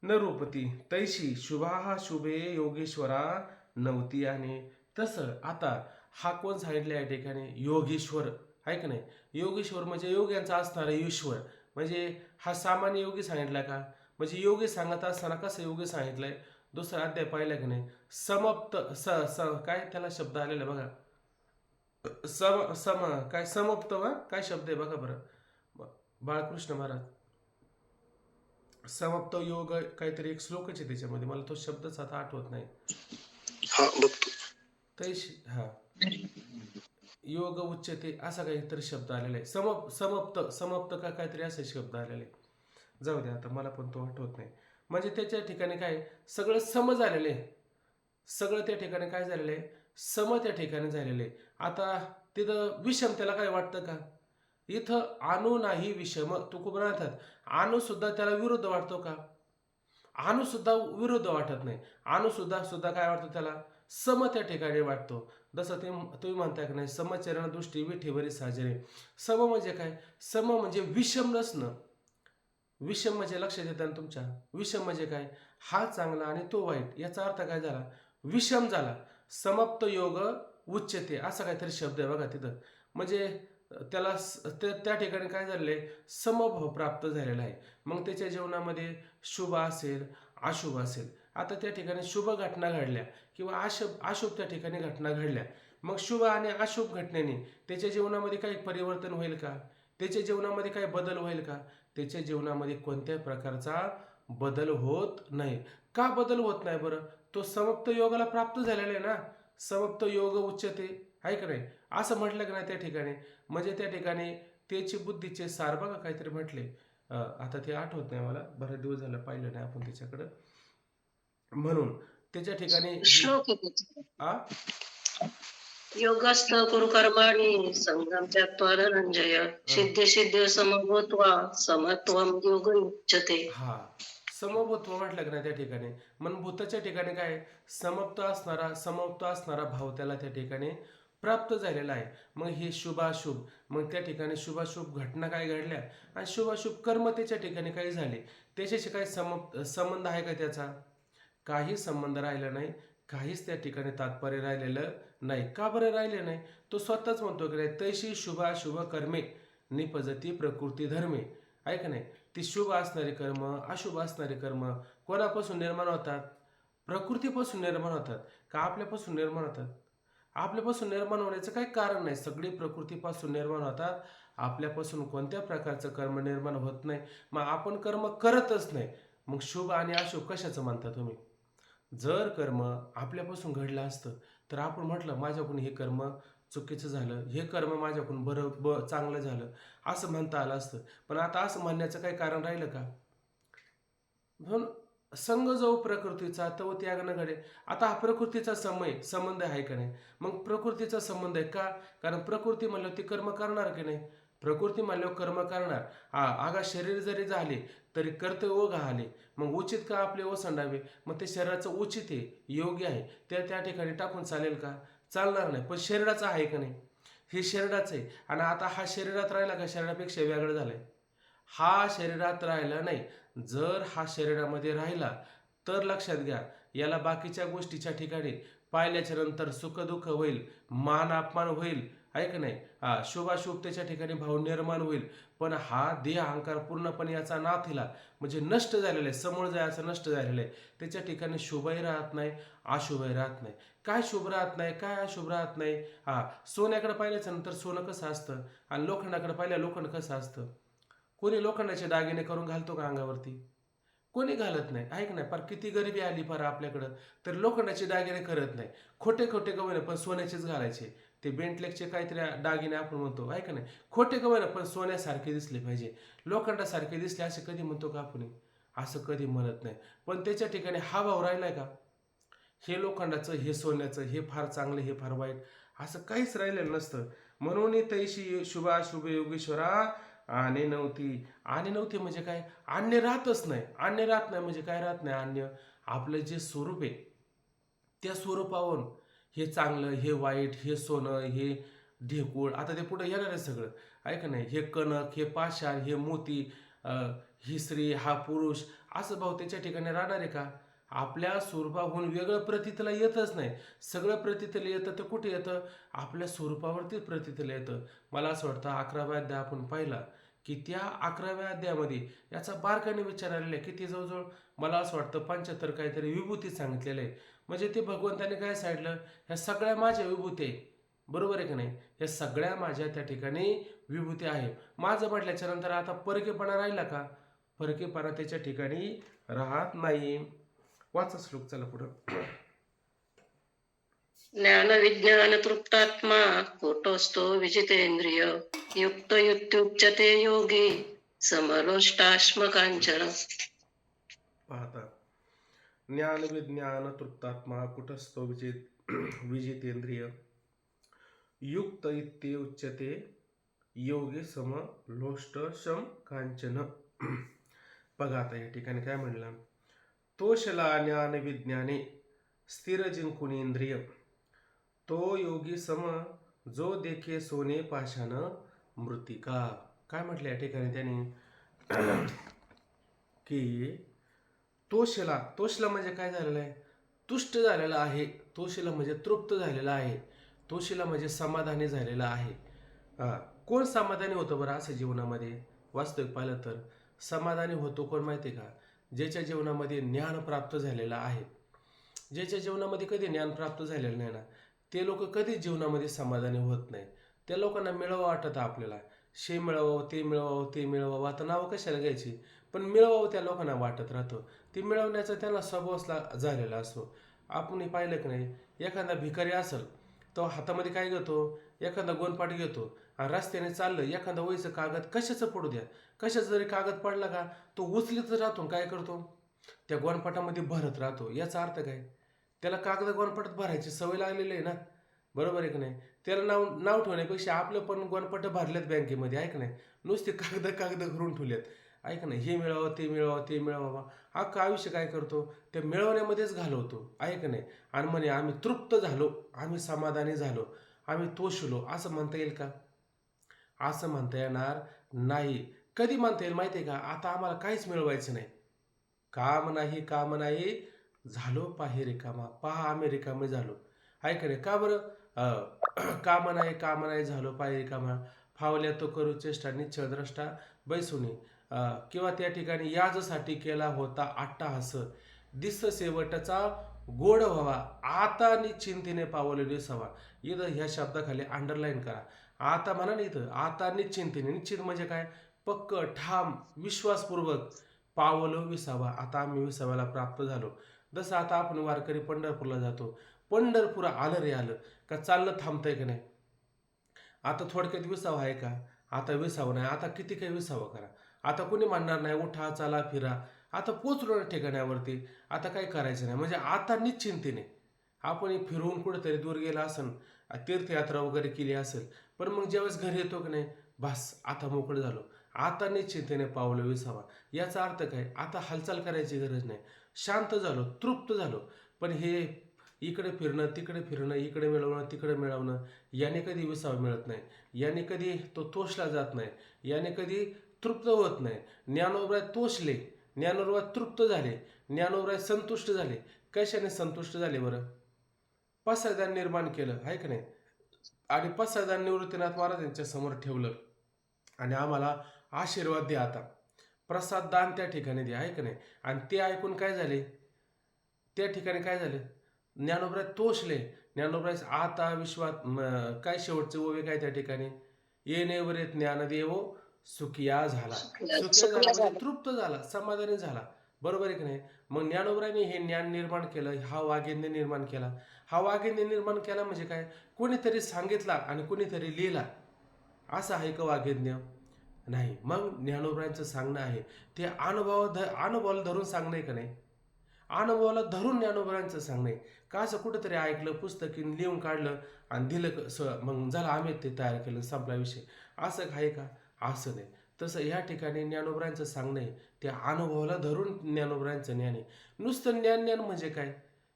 न रूपती तैशी शुभा शुभे योगेश्वरा नवती. आणि तसं आता हा कोण सांगितलं या ठिकाणी? योगेश्वर, आहे का नाही. योगेश्वर म्हणजे योग्यांचा असणारा ईश्वर. म्हणजे हा सामान्य योगी सांगितला का? म्हणजे योगी सांगत असताना कसं योगी सांगितलंय? दुसरा अध्याय पाहिला की नाही, समप्त काय त्याला शब्द आलेला बघा, काय समप्त वा काय शब्द आहे बघा बरं, बाळकृष्ण महाराज. समाप्त योग काहीतरी एक श्लोकच आहे त्याच्यामध्ये, मला तो शब्दच आता आठवत नाही. हा बघतो. तैशी, हा, योग उच्चते असा काहीतरी शब्द आलेला आहे. समप्त का काहीतरी असे शब्द आलेले. जाऊ दे, आता मला पण तो आठवत नाही. म्हणजे त्याच्या ठिकाणी काय सगळं सम झालेलं आहे, सगळं त्या ठिकाणी काय झालेलं आहे, सम त्या ठिकाणी झालेलं आहे. आता तिथं विषम त्याला काय वाटतं का? इथं अणु नाही विषम, तुकोबा म्हणतात. अणु सुद्धा त्याला विरुद्ध वाटतो का? अणु सुद्धा विरुद्ध वाटत नाही. अणु सुद्धा काय वाटतं त्याला? सम त्या ठिकाणी वाटतो. जसं तुम्ही म्हणताय की नाही, समचरण दृष्टी विठीवरी साजरे. सम म्हणजे काय? सम म्हणजे विषम नसणं. विषम म्हणजे लक्षात येतं ना तुमच्या, विषम म्हणजे काय? हा चांगला आणि तो वाईट, याचा अर्थ काय झाला? विषम झाला. समप्त योग उच्चते असा काहीतरी शब्द आहे बघा तिथं. म्हणजे त्याला त्या ठिकाणी काय झालेलं आहे, समभाव प्राप्त झालेला आहे. मग त्याच्या जीवनामध्ये शुभ असेल, अशुभ असेल. आता त्या ठिकाणी शुभ घटना घडल्या, किंवा अशुभ त्या ठिकाणी घटना घडल्या. मग शुभ आणि अशुभ घटनेने त्याच्या जीवनामध्ये काही परिवर्तन होईल का? त्याच्या जीवनामध्ये काही बदल होईल का? त्याच्या जीवनामध्ये कोणत्याही प्रकारचा बदल होत नाही. का बदल होत नाही बरं? तो समप्त योगाला प्राप्त झालेला आहे ना. समप्त योग उच्चते, आहे का नाही, असं म्हटलं की नाही त्या ठिकाणी. म्हणजे त्या ठिकाणी त्याची बुद्धीचे सार बघा काहीतरी म्हटले, आता ते आठवत नाही मला, बरेच दिवस झालं पाहिलं नाही आपण त्याच्याकडं. म्हणून त्याच्या ठिकाणी श्लोक आ योगस्थ कुरु कर्माणि संगम त्यक्त्वा धनंजय सिद्ध सिद्ध समभूत्वा समत्वम योग उच्यते. हा, समभूत्व म्हटलं की नाही त्या ठिकाणी. मन भूताच्या ठिकाणी काय समत्व असणारा भाव त्याला त्या ठिकाणी प्राप्त झालेला आहे. मग हे शुभाशुभ, मग त्या ठिकाणी शुभाशुभ घटना काय घडल्या, आणि शुभाशुभ कर्म त्याच्या ठिकाणी काही झाले, त्याच्याशी काही संबंध आहे का त्याचा? काही संबंध राहिला नाही. काहीच त्या ठिकाणी तात्पर्य राहिलेलं नाही. का बरं राहिले नाही? तो स्वतःच म्हणतो की नाही, तैशी शुभाशुभ कर्मे निपजती प्रकृती धर्मे, आहे का नाही. ती शुभ असणारे कर्म, अशुभ असणारे कर्म कोणापासून निर्माण होतात? प्रकृतीपासून निर्माण होतात. का आपल्यापासून निर्माण होतात? आपल्यापासून निर्माण होण्याचं काही कारण नाही. सगळी प्रकृतीपासून निर्माण होतात. आपल्यापासून कोणत्या प्रकारचं कर्म निर्माण होत नाही. मग आपण कर्म करतच नाही. मग शुभ आणि अशुभ कशाचं म्हणता तुम्ही? जर कर्म आपल्यापासून घडलं असतं तर आपण म्हटलं माझ्याकडून हे कर्म चुकीचं झालं, हे कर्म माझ्याकडून चांगलं झालं असं म्हणता आलं असतं. पण आता असं म्हणण्याचं काही कारण राहिलं का? म्हणून संग जो प्रकृतीचा तो त्याग न घडे. आता हा प्रकृतीचा संबंध आहे का नाही? मग प्रकृतीचा संबंध आहे का? कारण प्रकृती म्हणल्यावर ती कर्म करणार की नाही? प्रकृती म्हणल्यावर कर्म करणार. आगा शरीर जरी झाले तरी कर्तव्य घाले. मग उचित का आपले ओसंडावे? मग ते शरीराचं उचित आहे, योग्य आहे, त्या ठिकाणी टाकून चालेल का? चालणार नाही. पण शरीराचं आहे का नाही? हे शरीराचं आहे. आणि आता हा शरीरात राहिला का शरीरापेक्षा वेगळा झालाय? हा शरीरात राहिला नाही. जर हा शरीरामध्ये राहिला तर लक्षात घ्या, याला बाकीच्या गोष्टीच्या ठिकाणी पाहिल्याच्या नंतर सुखदुःख होईल, मान अपमान होईल, आहे का नाही? शुभाशुभतेच्या ठिकाणी भाव निर्माण होईल. पण हा देह अहंकार पूर्णपणे याचा नाथीला म्हणजे नष्ट झालेला आहे, समूळ जायचा नष्ट झालेला आहे. त्याच्या ठिकाणी शुभही राहत नाही, अशुभही राहत नाही. काय शुभ राहत नाही, काय अशुभ राहत नाही? सोन्याकडे पाहिल्याच्या नंतर सोनं कसं असतं आणि लोखंडाकडे पाहिल्या लोखंड कसं असतं? कोणी लोखंडाचे दागिने करून घालतो का अंगावरती? कोणी घालत नाही, ऐक नाही. पर किती गरिबी आली फार आपल्याकडं तर लोखंडाचे दागिने करत नाही, खोटे खोटे गवणे पण सोन्याचेच घालायचे. ते बेंटलेकचे काहीतरी दागिने आपण म्हणतो, ऐक नाही, खोटे गवणे पण सोन्यासारखे दिसले पाहिजे, लोखंडासारखे दिसले असे कधी म्हणतो का आपण? असं कधी म्हणत नाही. पण त्याच्या ठिकाणी हा भाव राहिलाय का? हे लोखंडाचं, हे सोन्याचं, हे फार चांगलं, हे फार वाईट, असं काहीच राहिलेलं नसतं. म्हणून तैशी शुभाशुभ योगेश्वरा आणि नव्हती म्हणजे काय? अन्य राहतच नाही. अन्य राहत नाही म्हणजे काय राहत नाही? अन्य आपलं जे स्वरूप आहे त्या स्वरूपावरून हे चांगलं, हे वाईट, हे सोनं, हे ढेकूळ, आता ते पुढे येणार आहे सगळं, ऐक नाही, हे कणक, हे पाषाण, हे मोती, ही स्त्री, हा पुरुष, असं भाऊ त्याच्या ठिकाणी राहणार आहे का? आपल्या स्वरूपाहून वेगळं प्रतीतला येतच नाही. सगळं प्रतीतला येतं तर कुठे येतं? आपल्या स्वरूपावरती प्रतीतला येतं. मला असं वाटतं 11व्या अध्याय आपण पाहिला की त्या 11व्या अध्यायामध्ये याचा बारकाईने विचार आलेला आहे. किती जवळजवळ मला असं वाटतं 75 काहीतरी विभूती सांगितलेलं आहे. म्हणजे ते भगवंताने काय सांगितलं? ह्या सगळ्या माझ्या विभूती आहे, बरोबर आहे की नाही? या सगळ्या माझ्या त्या ठिकाणी विभूती आहे. माझं म्हटल्याच्या नंतर आता परकेपणा राहिला का? परकेपणा त्याच्या ठिकाणी राहत नाही. वाचा श्लोक, चला पुढं. ज्ञान विज्ञान तृप्तात्मा कोटस्थो विजितेंद्रिय युक्त युक्त्युच्यते योगी समलोष्टाश्म कांचन. पाहता, ज्ञान विज्ञान तृप्तात्मा कुटस्थो विजितेंद्रिय युक्त इत्ते उच्यते योगी सम लोष्ट शम कांचन. बघा आता या ठिकाणी काय म्हणलं? तोषला ज्ञान विज्ञाने स्थिर जिंकुन इंद्रिय तो योगी सम जो देखे सोने पाषाण मृतिका. काय म्हटलं या ठिकाणी त्याने? की तोषला म्हणजे काय झालेलं आहे? तुष्ट झालेला आहे. तोषला म्हणजे तृप्त झालेला आहे. तोषला म्हणजे समाधानी झालेला आहे. कोण समाधानी होतं बरं असं जीवनामध्ये? वास्तविक पाहिलं तर समाधानी होतो कोण माहिती का? ज्याच्या जीवनामध्ये ज्ञान प्राप्त झालेलं आहे. ज्याच्या जीवनामध्ये कधी ज्ञान प्राप्त झालेलं नाही ना, ते लोक कधीच जीवनामध्ये समाधानी होत नाही. त्या लोकांना मिळवावं वाटतं आपल्याला, शे मिळवावं, ते मिळवावं, ते मिळवावं. आता नावं कशाला घ्यायची, पण मिळवावं त्या लोकांना वाटत राहतं. ते मिळवण्याचा त्यांना स्वभावच झालेला असतो. आपण पाहिलं की नाही, एखादा भिकारी असेल तो हातामध्ये काय घेतो? एखादा गोणपाट घेतो आणि रस्त्याने चाललं, एखादा वयचं कागद कशाचं पडू द्या, कशाचा जरी कागद पडला का तो उचलीत राहतो. काय करतो? त्या गोणपाटामध्ये भरत राहतो. याचा अर्थ काय? त्याला कागद गोणपाटात भरायची सवय लागलेली आहे ना, बरोबर आहे की नाही? त्याला नाव ठेवण्यापेक्षा आपलं पण गोणपाट भरलेत बँकेमध्ये, ऐक नाही, नुसते कागद करून ठेवलेत, ऐक नाही, हे मिळावं, ते मिळावं, ते मिळावं. अख्खं आयुष्य काय करतो? ते मिळवण्यामध्येच घालवतो, ऐक नाही. आणि म्हणे आम्ही तृप्त झालो, आम्ही समाधानी झालो, आम्ही तोषलो, असं म्हणता येईल का? असं म्हणता येणार नाही. कधी म्हणता येईल माहिती आहे का? आता आम्हाला काहीच मिळवायचं नाही, काम नाही, झालो पाहे रिकामा. पहा आम्ही रिकामे झालो, ऐक नाही. का बरं? काम नाही झालो पाहे रिकामा. फावल्या तो करू चेष्टा निश्चळद्रष्टा बैसुनी. किंवा त्या ठिकाणी याजसाठी केला होता अट्टाहास दिस शेवटचा गोड व्हावा आता निश्चिंतीने पावले दिसावा. इथं ह्या शब्दाखाली अंडरलाईन करा. आता म्हणा ना, इथं आता निश्चिंतीने. निश्चित म्हणजे काय? पक्क, ठाम, विश्वासपूर्वक पावलं विसावा. आता आम्ही विसाव्याला प्राप्त झालो. जसं आता आपण वारकरी पंढरपूरला जातो. पंढरपूर आलं रे आलं का चाललं थांबतंय का नाही. आता थोडक्यात विसावा आहे का? आता विसावा नाही. आता किती काही विसावा करा. आता कोणी म्हणणार नाही उठा चला फिरा. आता पोचलो ना ठिकाणावरती. आता काही करायचं नाही. म्हणजे आता निश्चिंतेने आपण फिरवून कुठेतरी दूर गेला असेल, तीर्थयात्रा वगैरे केली असेल, पण मग ज्यावेळेस घरी येतो की नाही, बस आता मोकळं झालो. आता निश्चिंतेने पावलं विसावा. याचा अर्थ काय? आता हालचाल करायची गरज नाही. शांत झालो, तृप्त झालो. पण हे इकडे फिरणं तिकडे फिरणं, इकडे मिळवणं तिकडे मिळवणं, याने कधी विसावा मिळत नाही. याने कधी तो तोषला जात नाही. याने कधी तृप्त होत नाही. ज्ञानोबराय तोषले, ज्ञानोबराय तृप्त झाले, ज्ञानोबराय संतुष्ट झाले. कशाने संतुष्ट झाले बरं? पसायदान निर्माण केलं आहे का नाही. आणि पसायदान निवृत्तीनाथ महाराज यांच्या समोर ठेवलं आणि आम्हाला आशीर्वाद द्या, आता प्रसाद दान त्या ठिकाणी द्या आहे का नाही. आणि ते ऐकून काय झाले, त्या ठिकाणी काय झाले, ज्ञानोबराय तोषले. ज्ञानोबराय आता विश्वात काय शेवटचे ओवे काय त्या ठिकाणी, येणेवरे ज्ञानदेव सुखिया झाला. सुखिया झाला म्हणजे तृप्त झाला, समाधानी झाला. बरोबर आहे की नाही. मग ज्ञानोबरायने हे ज्ञान निर्माण केलं, हा वागेंद्र निर्माण केला. हा वागेंद्र निर्माण केला म्हणजे काय, कोणीतरी सांगितला आणि कोणीतरी लिहिला, असं आहे का वागेज्ञ? नाही. मग ज्ञानोबरायांचं सांगणं आहे ते अनुभवाला धरून सांगणं आहे का नाही. अनुभवाला धरून ज्ञानोबरायांचं सांगणं आहे का असं कुठंतरी ऐकलं, पुस्तकीन लिहून काढलं आणि दिलं मग झालं आम्ही ते तयार केलं, संपला विषय, असं आहे का? असं नाही. तसं ह्या ठिकाणी ज्ञानोबरायांचं सांगणं आहे त्या अनुभवाला धरून ज्ञानोबरायांचं ज्ञान आहे. नुसतं ज्ञान म्हणजे काय?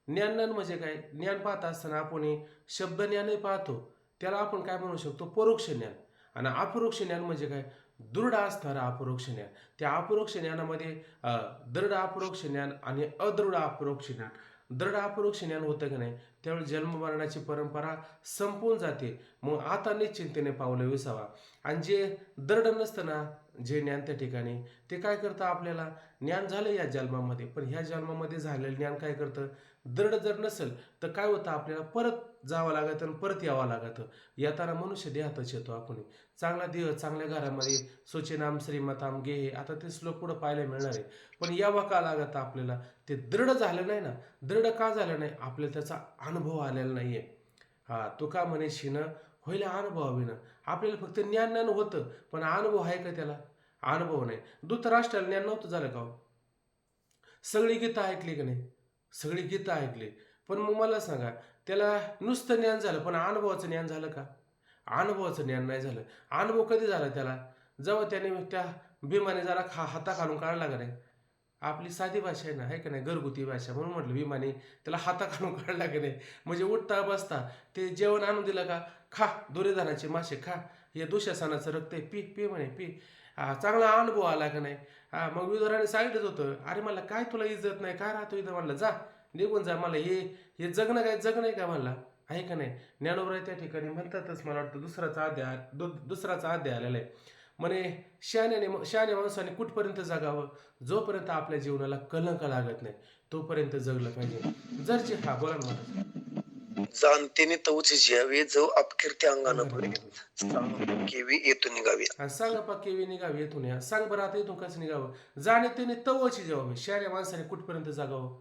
ज्ञान म्हणजे काय? ज्ञान पाहत असताना आपण शब्द ज्ञानही पाहतो, त्याला आपण काय म्हणू शकतो, परोक्ष ज्ञान. आणि अपरोक्ष ज्ञान म्हणजे काय? दृढ असणारं अपरोक्ष ज्ञान. त्या अपरोक्ष ज्ञानामध्ये दृढ अपरोक्ष ज्ञान आणि अदृढ अपरोक्ष ज्ञान. दृढ अपरोक्ष ज्ञान होतं की नाही, त्यावेळी जन्ममरणाची परंपरा संपून जाते. मग आता निश्चिंतेने पावलं विसावा. आणि जे दृढ नसतं ना, जे ज्ञान त्या ठिकाणी, ते काय करतं, आपल्याला ज्ञान झालं या जन्मामध्ये, पण ह्या जन्मामध्ये झालेलं ज्ञान काय करतं, दृढ जर नसेल तर काय होतं, आपल्याला परत जावं लागतं आणि परत यावं लागतं. येताना मनुष्य देहातच येतो आपण. चांगला देह, चांगल्या घरामध्ये, स्वच्छनाम श्रीमताम गे, आता ते श्लोक पुढं पाहायला मिळणार आहे. पण यावं का लागतं आपल्याला, ते दृढ झालं नाही ना. दृढ का झालं नाही? आपल्याला त्याचा अनुभव आलेला नाहीये. तुका म्हणे शिनं होईल अनुभवाविनं. आपल्याला फक्त ज्ञान होतं, पण अनुभव आहे का त्याला? अनुभव नाही. धृतराष्ट्राला ज्ञान नव्हतं झालं का? सगळी गीता ऐकली का नाही? सगळी गीता ऐकली, पण मग मला सांगा, त्याला नुसतं ज्ञान झालं पण अनुभवाचं ज्ञान झालं का? अनुभवाचं ज्ञान नाही झालं. अनुभव कधी झाला त्याला? जेव्हा त्याने त्या भीमाने जरा हाताखालून काढला का नाही. आपली साधी भाषा आहे ना, आहे का नाही, घरगुती भाषा, म्हणून म्हटलं भीमाने त्याला हाताखालून काढला का नाही. म्हणजे उठता बसता ते जेवण आणून दिलं का, खा दुर्योधनाचे मासे खा, हे दुःशासनाचं रक्त आहे, पी पी म्हणे पी. चांगला अनुभव आला का नाही. मग विदुराने सांगितलं होतं, अरे मला काय तुला इज्जत नाही, काय राहतो इथं, म्हणलं जा निघून जा, मला हे जगणं काय जगणं आहे का म्हणला, आहे का नाही. ज्ञानोबराय त्या ठिकाणी म्हणतातच, मला वाटतं दुसराचा अध्याय आलेला आहे. म्हणे शहाण्या माणसाने कुठपर्यंत जगावं, जोपर्यंत आपल्या जीवनाला कलंक लागत नाही तोपर्यंत जगलं पाहिजे. जर बोला ना मला. जाणतेने तवचे ज्यावे जो अपकीर्ती अंगानं पडे केवी येतो निघावी. सांग पा केवी निघावी येथून. या सांग बरं आता इथून कसं निघावं. जाणे त्याने तवची जवाब. शहाण्या माणसाने कुठपर्यंत जगावं,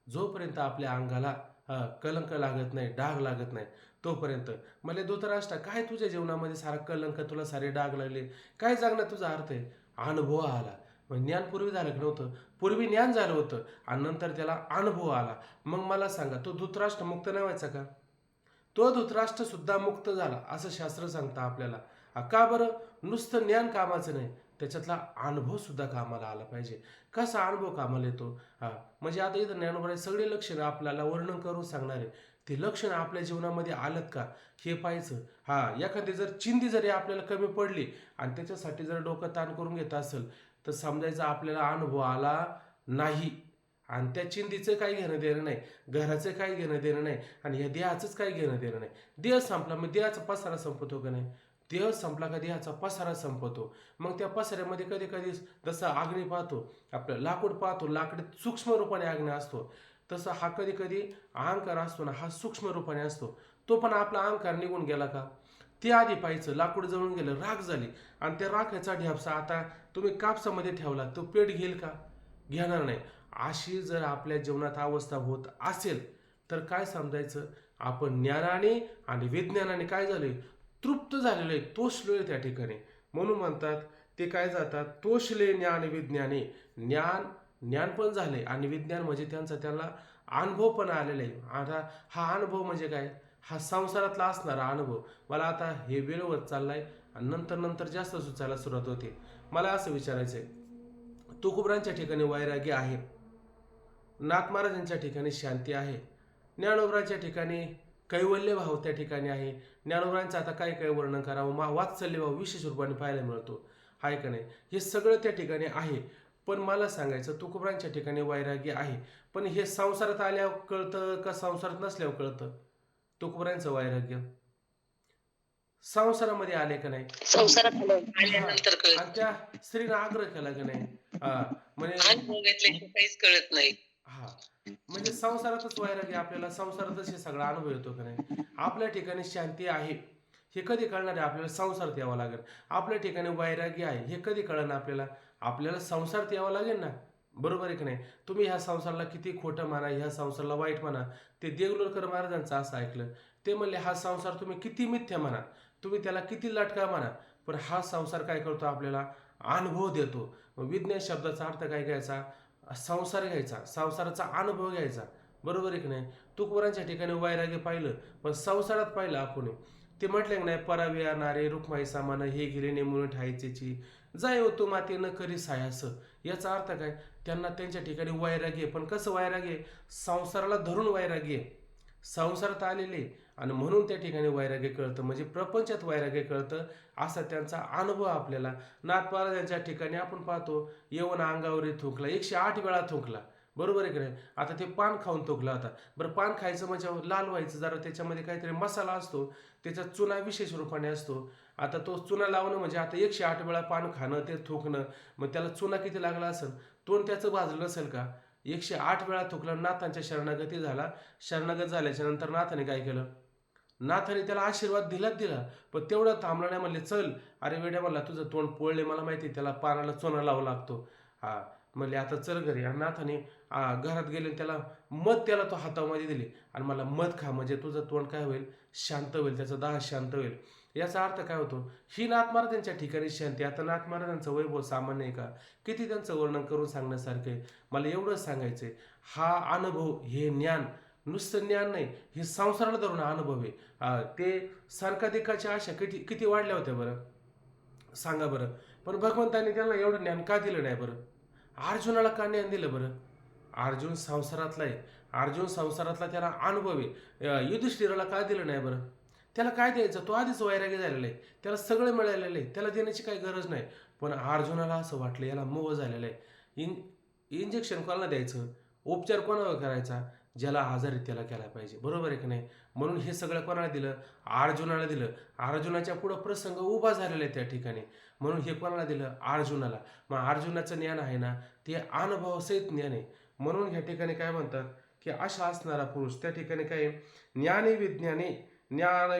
जोपर्यंत आपल्या अंगाला कलंक लागत नाही, डाग लागत नाही तोपर्यंत. मला धृतराष्ट्र, काय तुझ्या जीवनामध्ये सारा कलंक, तुला सारे डाग लागले, काय जगण्यात तुझा अर्थ आहे? अनुभव आला. मग ज्ञान पूर्वी झालं की नव्हतं? पूर्वी ज्ञान झालं होतं आणि नंतर त्याला अनुभव आला. मग मला सांगा, तो धृतराष्ट्र मुक्त नाही व्हायचा का? तो धृतराष्ट्र सुद्धा मुक्त झाला असं शास्त्र सांगतं आपल्याला. का बरं? नुसतं ज्ञान कामाचं नाही, त्याच्यातला अनुभव सुद्धा कामाला आला पाहिजे. कसा अनुभव कामाला येतो? म्हणजे आता इथं ज्ञानोबराय सगळे लक्षणं आपल्याला वर्णन करून सांगणार आहे. ते लक्षणं आपल्या जीवनामध्ये आलत का हे पाहायचं. एखादी जर चिंधी जरी आपल्याला कमी पडली आणि त्याच्यासाठी जर डोकं ताण करून घेत असेल तर समजायचं आपल्याला अनुभव आला नाही. आणि त्या चिंधीचं काही घेणं देणं नाही, घराचं काही घेणं देणं नाही, आणि ह्या देहाचंच काही घेणं देणं नाही. देह संपला मग देहाचा पसारा संपतो का नाही? देह संपला का देहाचा पसारा संपतो. मग त्या पसाऱ्यामध्ये कधी कधी जसं अग्नी पाहतो, आपलं लाकूड पाहतो, लाकडीत सूक्ष्म रूपाने अग्नी असतो, तसं हा कधी कधी अहंकार असतो ना, हा सूक्ष्म रूपाने असतो. तो पण आपला अहंकार निघून गेला का ते आधी पाहायचं. लाकूड जळून गेलं, राख झाली, आणि त्या राखाचा ढ्यापसा आता तुम्ही कापसामध्ये ठेवला, तो पेट घेईल का? घेणार नाही. अशी जर आपल्या जीवनात अवस्था होत असेल तर काय समजायचं, आपण ज्ञानाने आणि विज्ञानाने काय झाले, तृप्त झालेलो आहे, तोषलोय त्या ठिकाणी. म्हणून म्हणतात ते काय जातात, तोषले ज्ञान विज्ञाने. ज्ञान पण झाले आणि विज्ञान म्हणजे त्यांना अनुभव पण आलेला आहे. आता हा अनुभव म्हणजे काय, हा संसारातला असणारा अनुभव. मला आता हे वेळ होत चाललाय आणि नंतर जास्त सुचायला सुरुवात होते. मला असं विचारायचंय, तुकोबरांच्या ठिकाणी वैराग्य आहे, नाथ महाराजांच्या ठिकाणी शांती आहे, ज्ञानोबरांच्या ठिकाणी कैवल्य भाव त्या ठिकाणी आहे. ज्ञानोबरांचं आता काय वर्णन करावं, वात्सल्य भाव विशेष रूपाने पाहायला मिळतो, आहे का नाही. हे सगळं त्या ठिकाणी आहे. पण मला सांगायचं, तुकोबरांच्या ठिकाणी वैराग्य आहे, पण हे संसारात आल्यावर कळतं का संसारात नसल्यावर कळतं? तुकोबरांचं वैराग्य संसारामध्ये आले का नाही, संसारात हा, आल्यानंतर आणि कळत, त्या स्त्रीनं आग्रह केला का नाही, म्हणजे अनुभव घेतल्याशिवाय काहीच कळत नाही. हा, म्हणजे संसारातच वैराग्य, आपल्याला संसारातच हे सगळा अनुभव येतो का नाही. आपल्या ठिकाणी शांती आहे हे कधी कळणार आहे, आपल्याला संसारात यावं लागेल. आपल्या ठिकाणी वैराग्य आहे हे कधी कळणार आपल्याला संसारात यावं लागेल ना, बरोबर आहे की नाही. तुम्ही ह्या संसाराला किती खोटं म्हणा, ह्या संसाराला वाईट म्हणा, ते देगलूरकर महाराजांचं असं ऐकलं. ते म्हणले हा संसार तुम्ही किती मिथ्या म्हणा, तुम्ही त्याला किती लटका म्हणा, पण हा संसार काय करतो, आपल्याला अनुभव देतो. विज्ञान शब्दाचा अर्थ काय घ्यायचा, संसार घ्यायचा, संसाराचा अनुभव घ्यायचा, बरोबर आहे की नाही. तुकोबरांच्या ठिकाणी वैराग्य पाहिलं, पण संसारात पाहिलं आपण. ते म्हटले की नाही, परावी नारे रुक्माई सामान, हे गेले नेमून ठायचेची, जाय होतो माते न करी सायास. याचा अर्थ काय, त्यांना त्यांच्या ठिकाणी वैराग्य, पण कसं वैराग्य, संसाराला धरून वैराग्य, संसारात आलेले, आणि म्हणून त्या ठिकाणी वैराग्य कळतं, म्हणजे प्रपंचात वैराग्य कळतं, असा त्यांचा अनुभव आपल्याला. नाथ महाराजांच्या ठिकाणी आपण पाहतो, यवन अंगावर थुंकला, 108 वेळा थुंकला, बरोबर आहे की नाही. आता ते पान खाऊन थुंकला होता. बरं, पान खायचं म्हणजे लाल व्हायचं, जरा त्याच्यामध्ये काहीतरी मसाला असतो, त्याचा चुना विशेष रूपाने असतो. आता तो चुना लावणं म्हणजे आता 108 वेळा पान खाणं, ते थुंकणं, मग त्याला चुना किती लागला असेल, तोंड त्याचं भाजलं नसेल का. 108 वेळा थुंकला, नाथांच्या शरणागती झाला. शरणागत झाल्याच्या नंतर नाथाने काय केलं, नाथाने त्याला आशीर्वाद दिला, पण तेवढं थांबलं नाही. म्हणले चल, अरे वेड्या, म्हणला तुझं तोंड पोळले, मला माहिती, त्याला पानाला चुना लावा लागतो. हा, म्हणले आता चल घरी. आणि नाथाने घरात गेले, त्याला तो हातामध्ये दिली, आणि मला मध खा, म्हणजे तुझं तोंड काय होईल, शांत होईल, त्याचा दाह शांत होईल. याचा अर्थ काय होतो, ही नाथ महाराजांच्या ठिकाणी शांती. आता नाथ महाराजांचं वैभव सामान्य आहे का, किती त्यांचं वर्णन करून सांगण्यासारखं आहे. मला एवढंच सांगायचंय, हा अनुभव, हे ज्ञान नुसतं ज्ञान नाही, हे संसाराला धरून अनुभव आहे. ते सारखाधिकाच्या आशा किती वाढल्या होत्या बरं, सांगा बरं. पण भगवंतांनी त्यांना एवढं ज्ञान का दिलं नाही बरं, अर्जुनाला का ज्ञान दिलं बरं. अर्जुन संसारातला आहे, अर्जुन संसारातला त्याला अनुभव आहे. युधिष्ठिराला का दिलं नाही बरं, त्याला काय द्यायचं, तो आधीच वैराग्य झालेला आहे, त्याला सगळं मिळालेलं आहे, त्याला देण्याची काही गरज नाही. पण अर्जुनाला असं वाटलं, याला मोह झालेला आहे, इंजेक्शन कोणाला द्यायचं, उपचार कोणावर करायचा, ज्याला आजारी त्याला केला पाहिजे, बरोबर आहे की नाही. म्हणून हे सगळं कोणाला दिलं, अर्जुनाला दिलं. अर्जुनाच्या पुढं प्रसंग उभा झालेला आहे त्या ठिकाणी, म्हणून हे कोणाला दिलं, अर्जुनाला. मग अर्जुनाचं ज्ञान आहे ना, ते अनुभवासहित ज्ञान आहे. म्हणून ह्या ठिकाणी काय म्हणतात, की अशा असणारा पुरुष त्या ठिकाणी काय, ज्ञानी विज्ञानी, ज्ञान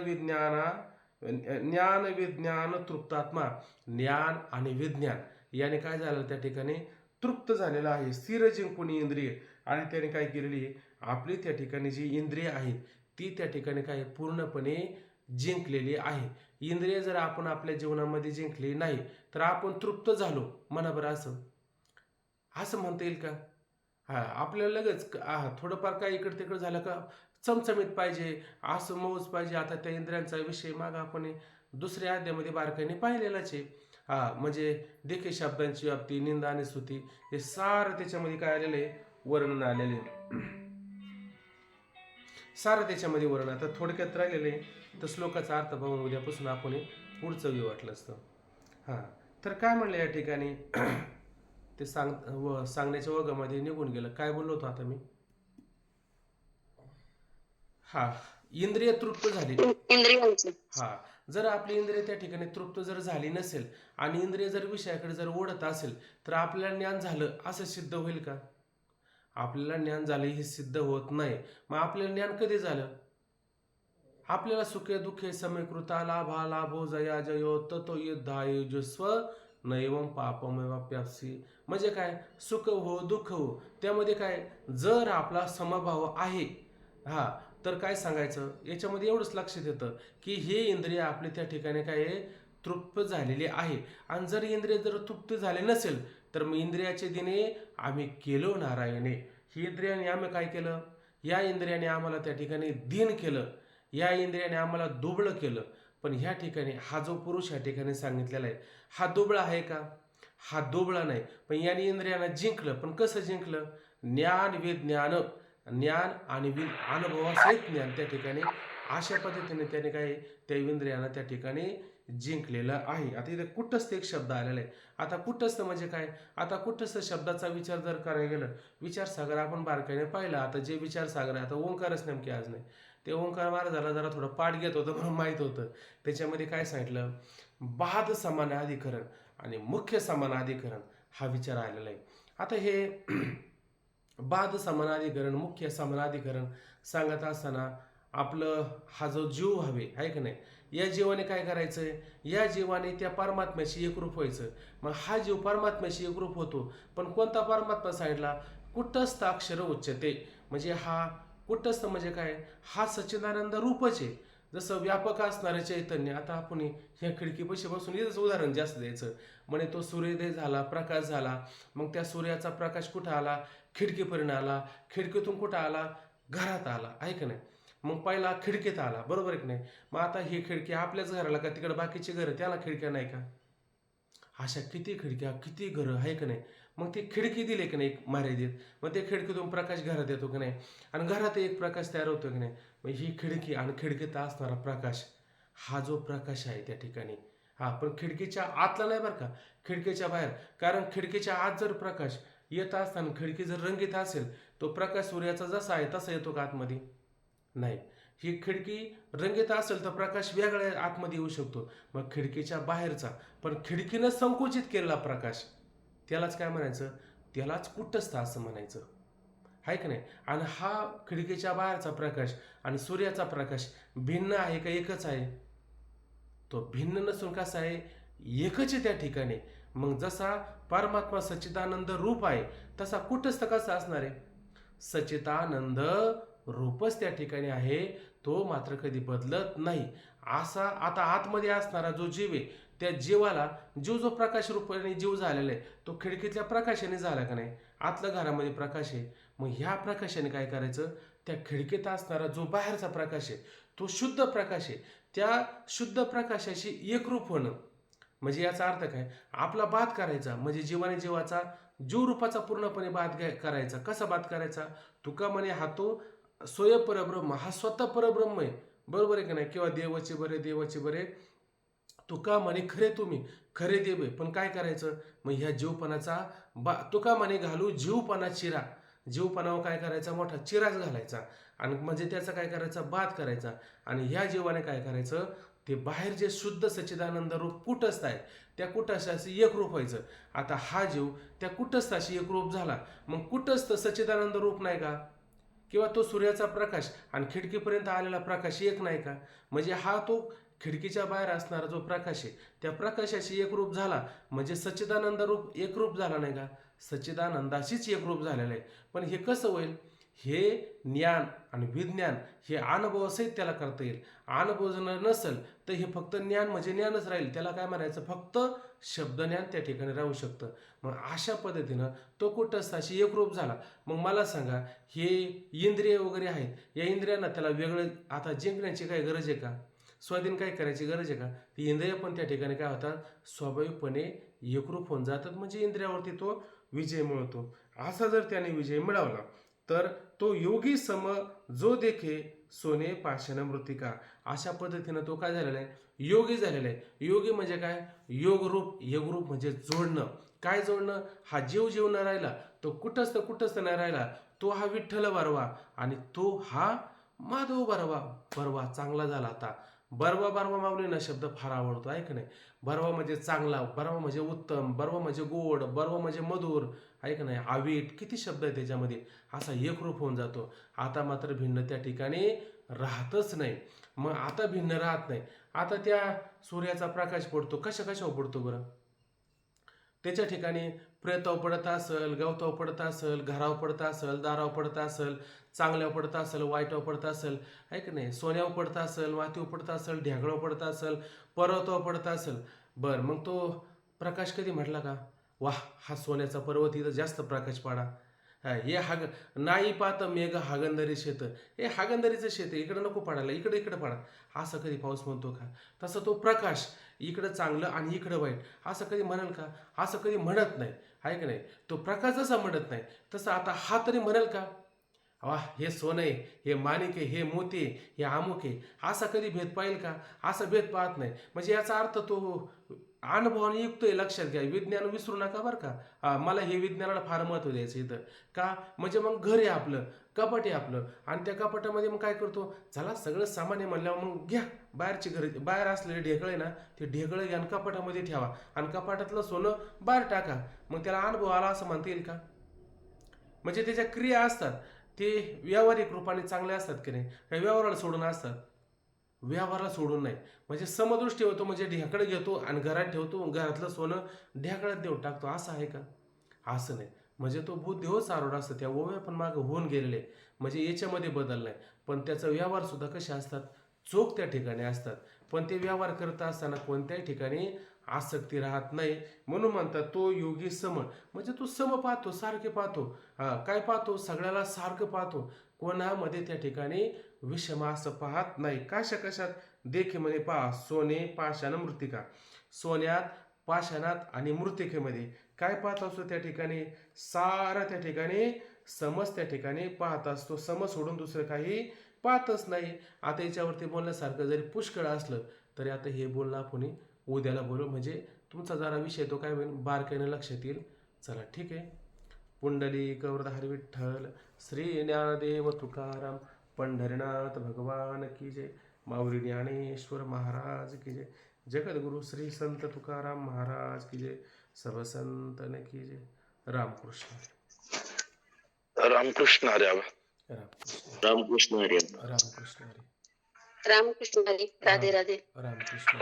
विज्ञान तृप्तात्मा, ज्ञान आणि विज्ञान याने काय झालं, त्या ठिकाणी तृप्त झालेला आहे, स्थिर जिंकून इंद्रिय. आणि त्याने काय केलेली, आपली त्या ठिकाणी जी इंद्रिय आहेत ती त्या ठिकाणी काय पूर्णपणे जिंकलेली आहे. इंद्रिय जर आपण आपल्या जीवनामध्ये जिंकली नाही तर आपण तृप्त झालो, म्हणा बरं, असं म्हणता येईल का. हा, आपल्याला लगेच थोडंफार काय इकडे तिकडे झालं का चमचमीत पाहिजे, असं मौज पाहिजे. आता त्या इंद्रियांचा विषय मागं आपण दुसऱ्या अध्यायामध्ये बारकाईने पाहिलेलाच आहे. म्हणजे देखील शब्दांची व्याप्ती, निंदा आणि स्तुती, हे सारं त्याच्यामध्ये काय आलेलं आहे, वर्णन आलेले आहे, सारं त्याच्यामध्ये वर्णन. आता थोडक्यात राहिलेलं आहे, तर श्लोकाचा अर्थ पाहून उद्यापासून आपण पुढचं व्यू वाटलं असतं. तर काय म्हणलं या ठिकाणी, ते सांगण्याच्या ओघामध्ये निघून गेलं. काय बोललो होतो आता मी, इंद्रिय तृप्त झाली. जर आपली इंद्रिय त्या ठिकाणी तृप्त जर झाली नसेल आणि इंद्रिय जर विषयाकडे जर ओढत असेल तर आपल्याला ज्ञान झालं असं सिद्ध होईल का. आपल्याला ज्ञान झाले हे सिद्ध होत नाही. मग आपल्याला ज्ञान कधी झालं, आपल्याला सुखे दुःखे समीकृता लाभा लाभो जया जयो ततो युद्धायुजुस्व नैवम पापमेवाप्याप्सी, म्हणजे काय, सुख हो दुःख हो, त्यामध्ये काय, जर आपला समभाव आहे हा, तर काय सांगायचं याच्यामध्ये एवढंच लक्षात येतं की हे इंद्रिय आपले त्या ठिकाणी काय आहे, तृप्त झालेले आहे. आणि जर इंद्रिय जर तृप्त झाले नसेल तर मग इंद्रियाचे दिने आम्ही केलो नारायणे, ही इंद्रियाने आम्ही काय केलं, या इंद्रियाने आम्हाला त्या ठिकाणी दिन केलं, या इंद्रियाने आम्हाला दुबळं केलं. पण ह्या ठिकाणी हा जो पुरुष ह्या ठिकाणी सांगितलेला आहे, हा दुबळा आहे का, हा दुबळा नाही. पण याने इंद्रियांना जिंकलं. पण कसं जिंकलं, ज्ञान विज्ञान, ज्ञान आणि अनुभवासहित ज्ञान त्या ठिकाणी, अशा पद्धतीने त्याने काय त्या इंद्रियांना त्या ठिकाणी जिंकलेलं आहे. आता इथे कुटस्थ एक शब्द आलेला आहे. आता कुटस्थ म्हणजे काय, आता कुटस्थ शब्दाचा विचार जर करायला गेलं, विचारसागर आपण बारकाईने पाहिला. आता जे विचारसागर आहे, आता ओंकारच नेमके आज नाही, ते ओंकार महाराजाला जरा थोडं पाठ घेत होतं म्हणून माहीत होतं. त्याच्यामध्ये काय सांगितलं, बाध समानाधिकरण आणि मुख्य समानाधिकरण हा विचार आलेला आहे. आता हे बाध समानाधिकरण मुख्य समानाधिकरण सांगत असताना आपलं हा जो जीव हवे आहे की नाही, या जीवाने काय करायचंय, या जीवाने त्या परमात्म्याशी एकरूप व्हायचं. मग हा जीव परमात्म्याशी एकरूप होतो. पण कोणता परमात्मा सांगितला, कुटस्थ अक्षर उच्चते, म्हणजे हा कुटस्थ म्हणजे काय, हा सच्चिदानंद रूपच आहे. जसं व्यापक असणारे चैतन्य, आता आपण ह्या खिडकीपाशी बसून इथंच उदाहरण जास्त द्यायचं, म्हणे तो सूर्योदय झाला, प्रकाश झाला, मग त्या सूर्याचा प्रकाश कुठं आला, खिडकीपर्यंत आला, खिडकीतून कुठं आला, घरात आला, आहे का नाही. मग पहिला खिडकीत आला, बरोबर आहे की नाही. मग आता ही खिडकी आपल्याच घराला का, तिकडे बाकीची घरं त्याला खिडक्या नाही का, अशा किती खिडक्या किती घरं आहे का नाही. मग ती खिडकी दिली की नाही एक मर्यादित, मग ते खिडकीतून प्रकाश घरात येतो की नाही, आणि घरात एक प्रकाश तयार होतो की नाही. मग ही खिडकी आणि खिडकीत असणारा प्रकाश, हा जो प्रकाश आहे त्या ठिकाणी, हा पण खिडकीच्या आतला नाही बरं का, खिडकीच्या बाहेर. कारण खिडकीच्या आत जर प्रकाश येत असताना खिडकी जर रंगीत असेल, तो प्रकाश सूर्याचा जसा आहे तसा येतो का आतमध्ये, नाही. ही खिडकी रंगीत असेल तर प्रकाश वेगळ्या आतमध्ये येऊ शकतो, मग खिडकीच्या बाहेरचा. पण खिडकीनं संकुचित केलेला प्रकाश, त्यालाच काय म्हणायचं, त्यालाच कुटस्थ असं म्हणायचं, आहे की नाही. आणि हा खिडकीच्या बाहेरचा प्रकाश आणि सूर्याचा प्रकाश भिन्न आहे का एकच आहे, तो भिन्न नसून कसा आहे, एकच आहे त्या ठिकाणी. मग जसा परमात्मा सच्चिदानंद रूप आहे, तसा कुटस्थ कसा असणार आहे, सच्चिदानंद रूपच त्या ठिकाणी आहे, तो मात्र कधी बदलत नाही. असा आता आतमध्ये असणारा जो जीव आहे, त्या जीवाला, जो प्रकाश रूपाने जीव झालेला आहे, तो खिडकीतल्या प्रकाशाने झाला का नाही, आतल्या घरामध्ये प्रकाश आहे. मग ह्या प्रकाशाने काय करायचं, त्या खिडकीत असणारा जो बाहेरचा प्रकाश आहे, तो शुद्ध प्रकाश आहे, त्या शुद्ध प्रकाशाशी एकरूप होणं. म्हणजे याचा अर्थ काय, आपला बाध करायचा, म्हणजे जीवाने जीवाचा जीव रूपाचा पूर्णपणे बाध करायचा. कसा बाध करायचा, तुका म्हणे हा तो स्वय परब्रह्म, हा स्वतः परब्रह्म आहे, बरोबर आहे की नाही. किंवा देवाचे बरे देवाचे बरे, तुका म्हणे खरे तुम्ही खरे देव आहे. पण काय करायचं, मग ह्या जीवपणाचा तुका म्हणे घालू जीवपणा चिरा, जीवपणावर काय करायचा, मोठा चिराच घालायचा, आणि म्हणजे त्याचा काय करायचा, बाध करायचा. आणि ह्या जीवाने काय करायचं, ते बाहेर जे शुद्ध सच्चिदानंद रूप कुटस्थ आहे, त्या कुटस्थाशी एकरूप व्हायचं. आता हा जीव त्या कुटस्थाशी एकरूप झाला, मग कुटस्थ सच्चिदानंद रूप नाही का, किंवा तो सूर्याचा प्रकाश आणि खिडकीपर्यंत आलेला प्रकाश एक नाही का. म्हणजे हा तो खिडकीच्या बाहेर असणारा जो प्रकाश आहे, त्या प्रकाशाशी एकरूप झाला, म्हणजे सच्चिदानंद रूप एकरूप झाला नाही का, सच्चिदानंदाशीच एकरूप झालेला आहे. पण हे कसं होईल, हे ज्ञान आणि विज्ञान हे अनुभवासहित त्याला करता येईल. अनुभव जर नसेल तर हे फक्त ज्ञान म्हणजे ज्ञानच राहील, त्याला काय म्हणायचं, फक्त शब्दज्ञान त्या ठिकाणी राहू शकतं. मग अशा पद्धतीनं तो कुटस्थाशी एकरूप झाला. मग मला सांगा, हे इंद्रिय वगैरे आहेत, या इंद्रियांना त्याला वेगळं आता जिंकण्याची काय गरज आहे का, स्वाधीन काय करायची गरज आहे का. ती इंद्रिय पण त्या ठिकाणी काय होतात, स्वाभाविकपणे एकरूप होऊन जातात, म्हणजे इंद्रियावरती तो विजय मिळतो. असा जर त्याने विजय मिळवला तर तो योगी सम जो देखे सोने पाषाण मृतिका, अशा पद्धतीनं तो काय झालेला आहे, योगी झालेला आहे. योगी म्हणजे काय, योगरूप, योगरूप म्हणजे जोडणं. काय जोडणं, हा जीव जीव न राहिला, तो कुटस्थ न राहिला, तो हा विठ्ठल बरवा आणि तो हा माधव बरवा. बरवा चांगला झाला. आता बरवा माऊलींना शब्द फार आवडतो, आहे का नाही. बरवा म्हणजे चांगला, बरवा म्हणजे उत्तम, बरवा म्हणजे गोड, बरवा म्हणजे मधुर, आहे का नाही. आवीट, किती शब्द आहे त्याच्यामध्ये, असा एकरूप होऊन जातो. आता मात्र भिन्न त्या ठिकाणी राहतच नाही. मग आता भिन्न राहत नाही. आता त्या सूर्याचा प्रकाश पडतो, कशावर पडतो बरं, त्याच्या ठिकाणी प्रेताव पडत असेल, गवताव पडत असेल, घराव पडत असेल, दाराव पडत असेल, चांगल्यावर पडत असेल, वाईटावर पडत असेल, आहे की नाही, सोन्यावर पडत असेल, मातीवर पडत असेल, ढेकळावर पडत असेल, पर्वतावर पडत असेल. बरं, मग तो प्रकाश कधी म्हटला का, वाह हा सोन्याचा पर्वत, इथं जास्त प्रकाश पाडा. हे नाही पाहत मेघ हागंदरी शेत, हे हागंदरीचं शेत आहे, इकडं नको पाडायला, इकडे इकडे पाडा. असं कधी पाऊस म्हणतो का? तसं तो प्रकाश इकडं चांगलं आणि इकडं वाईट असं कधी म्हणेल का? असं कधी म्हणत नाही, आहे की नाही. तो प्रकाश जसा म्हणत नाही तसं आता हा तरी म्हणेल का, वाह हे सोनं आहे, हे माणिक आहे, हे मोती आहे, हे अमुक आहे, असा कधी भेद पाहिल का? असा भेद पाहत नाही. म्हणजे याचा अर्थ तो अनुभवाने युक्त आहे. लक्षात घ्या, विज्ञान विसरू नका बरं का. मला हे विज्ञानाला फार महत्त्व द्यायचं इथं का, म्हणजे मग घर आहे आपलं, कपाट आहे आपलं, आणि त्या कपाटामध्ये मग काय करतो, चला सगळं सामान्य म्हणल्यावर मग घ्या बाहेरची घरी, बाहेर असलेले ढेकळे ना, ते ढेकळे घ्या आणि कपाटामध्ये ठेवा आणि कपाटातलं सोनं बाहेर टाका. मग त्याला अनुभव आला असं म्हणता येईल का? म्हणजे त्याच्या क्रिया असतात ते व्यावहारिक रूपाने चांगले असतात की नाही, काही व्यवहाराला सोडून असतात, व्यवहाराला सोडून नाही. म्हणजे समदृष्टी होतो, म्हणजे ढेकळं घेतो आणि घरात ठेवतो, घरातलं सोनं ढेकळ्यात देऊन टाकतो, असं आहे का? असं नाही. म्हणजे तो बुद्ध हो चारोड असतं, त्या ओव्या पण मागं होऊन गेलेले, म्हणजे याच्यामध्ये बदल नाही. पण त्याचा व्यवहार सुद्धा कसे असतात, चोख त्या ठिकाणी असतात. पण ते व्यवहार करत असताना कोणत्याही ठिकाणी आसक्ती राहत नाही. म्हणून म्हणतात तो योगी सम, म्हणजे तो सम पाहतो, सारखे पाहतो. काय पाहतो, सगळ्याला सारखं पाहतो, कोणामध्ये त्या ठिकाणी विषम असं पाहत नाही. कशा कशात देखे म्हणे पहा, सोने पाषाण मृतिका, सोन्यात पाषाणात आणि मृतिकेमध्ये काय पाहत असतो त्या ठिकाणी, सारा त्या ठिकाणी समज त्या ठिकाणी पाहत असतो. सम सोडून दुसरं काही पाहतच नाही. आता याच्यावरती बोलण्यासारखं जरी पुष्कळ असलं तरी आता हे बोलणं आपण उद्याला बोलू, म्हणजे तुमचा जरा विषय तो काय होईल बारकाईनं लक्षात येईल. चला ठीक आहे. पुंडलिक वरदहरी विठ्ठल, श्री ज्ञानदेव तुकाराम, पंढरीनाथ भगवान की जय, माऊली ज्ञानेश्वर महाराज की जय, जगद्गुरु श्री संत तुकाराम महाराज की जय, सर्व संतन की जय. रामकृष्ण रामकृष्ण हरी. रामकृष्ण रामकृष्ण हरी. रामकृष्ण हरी. रामकृष्ण हरी. राधे राधे. रामकृष्ण.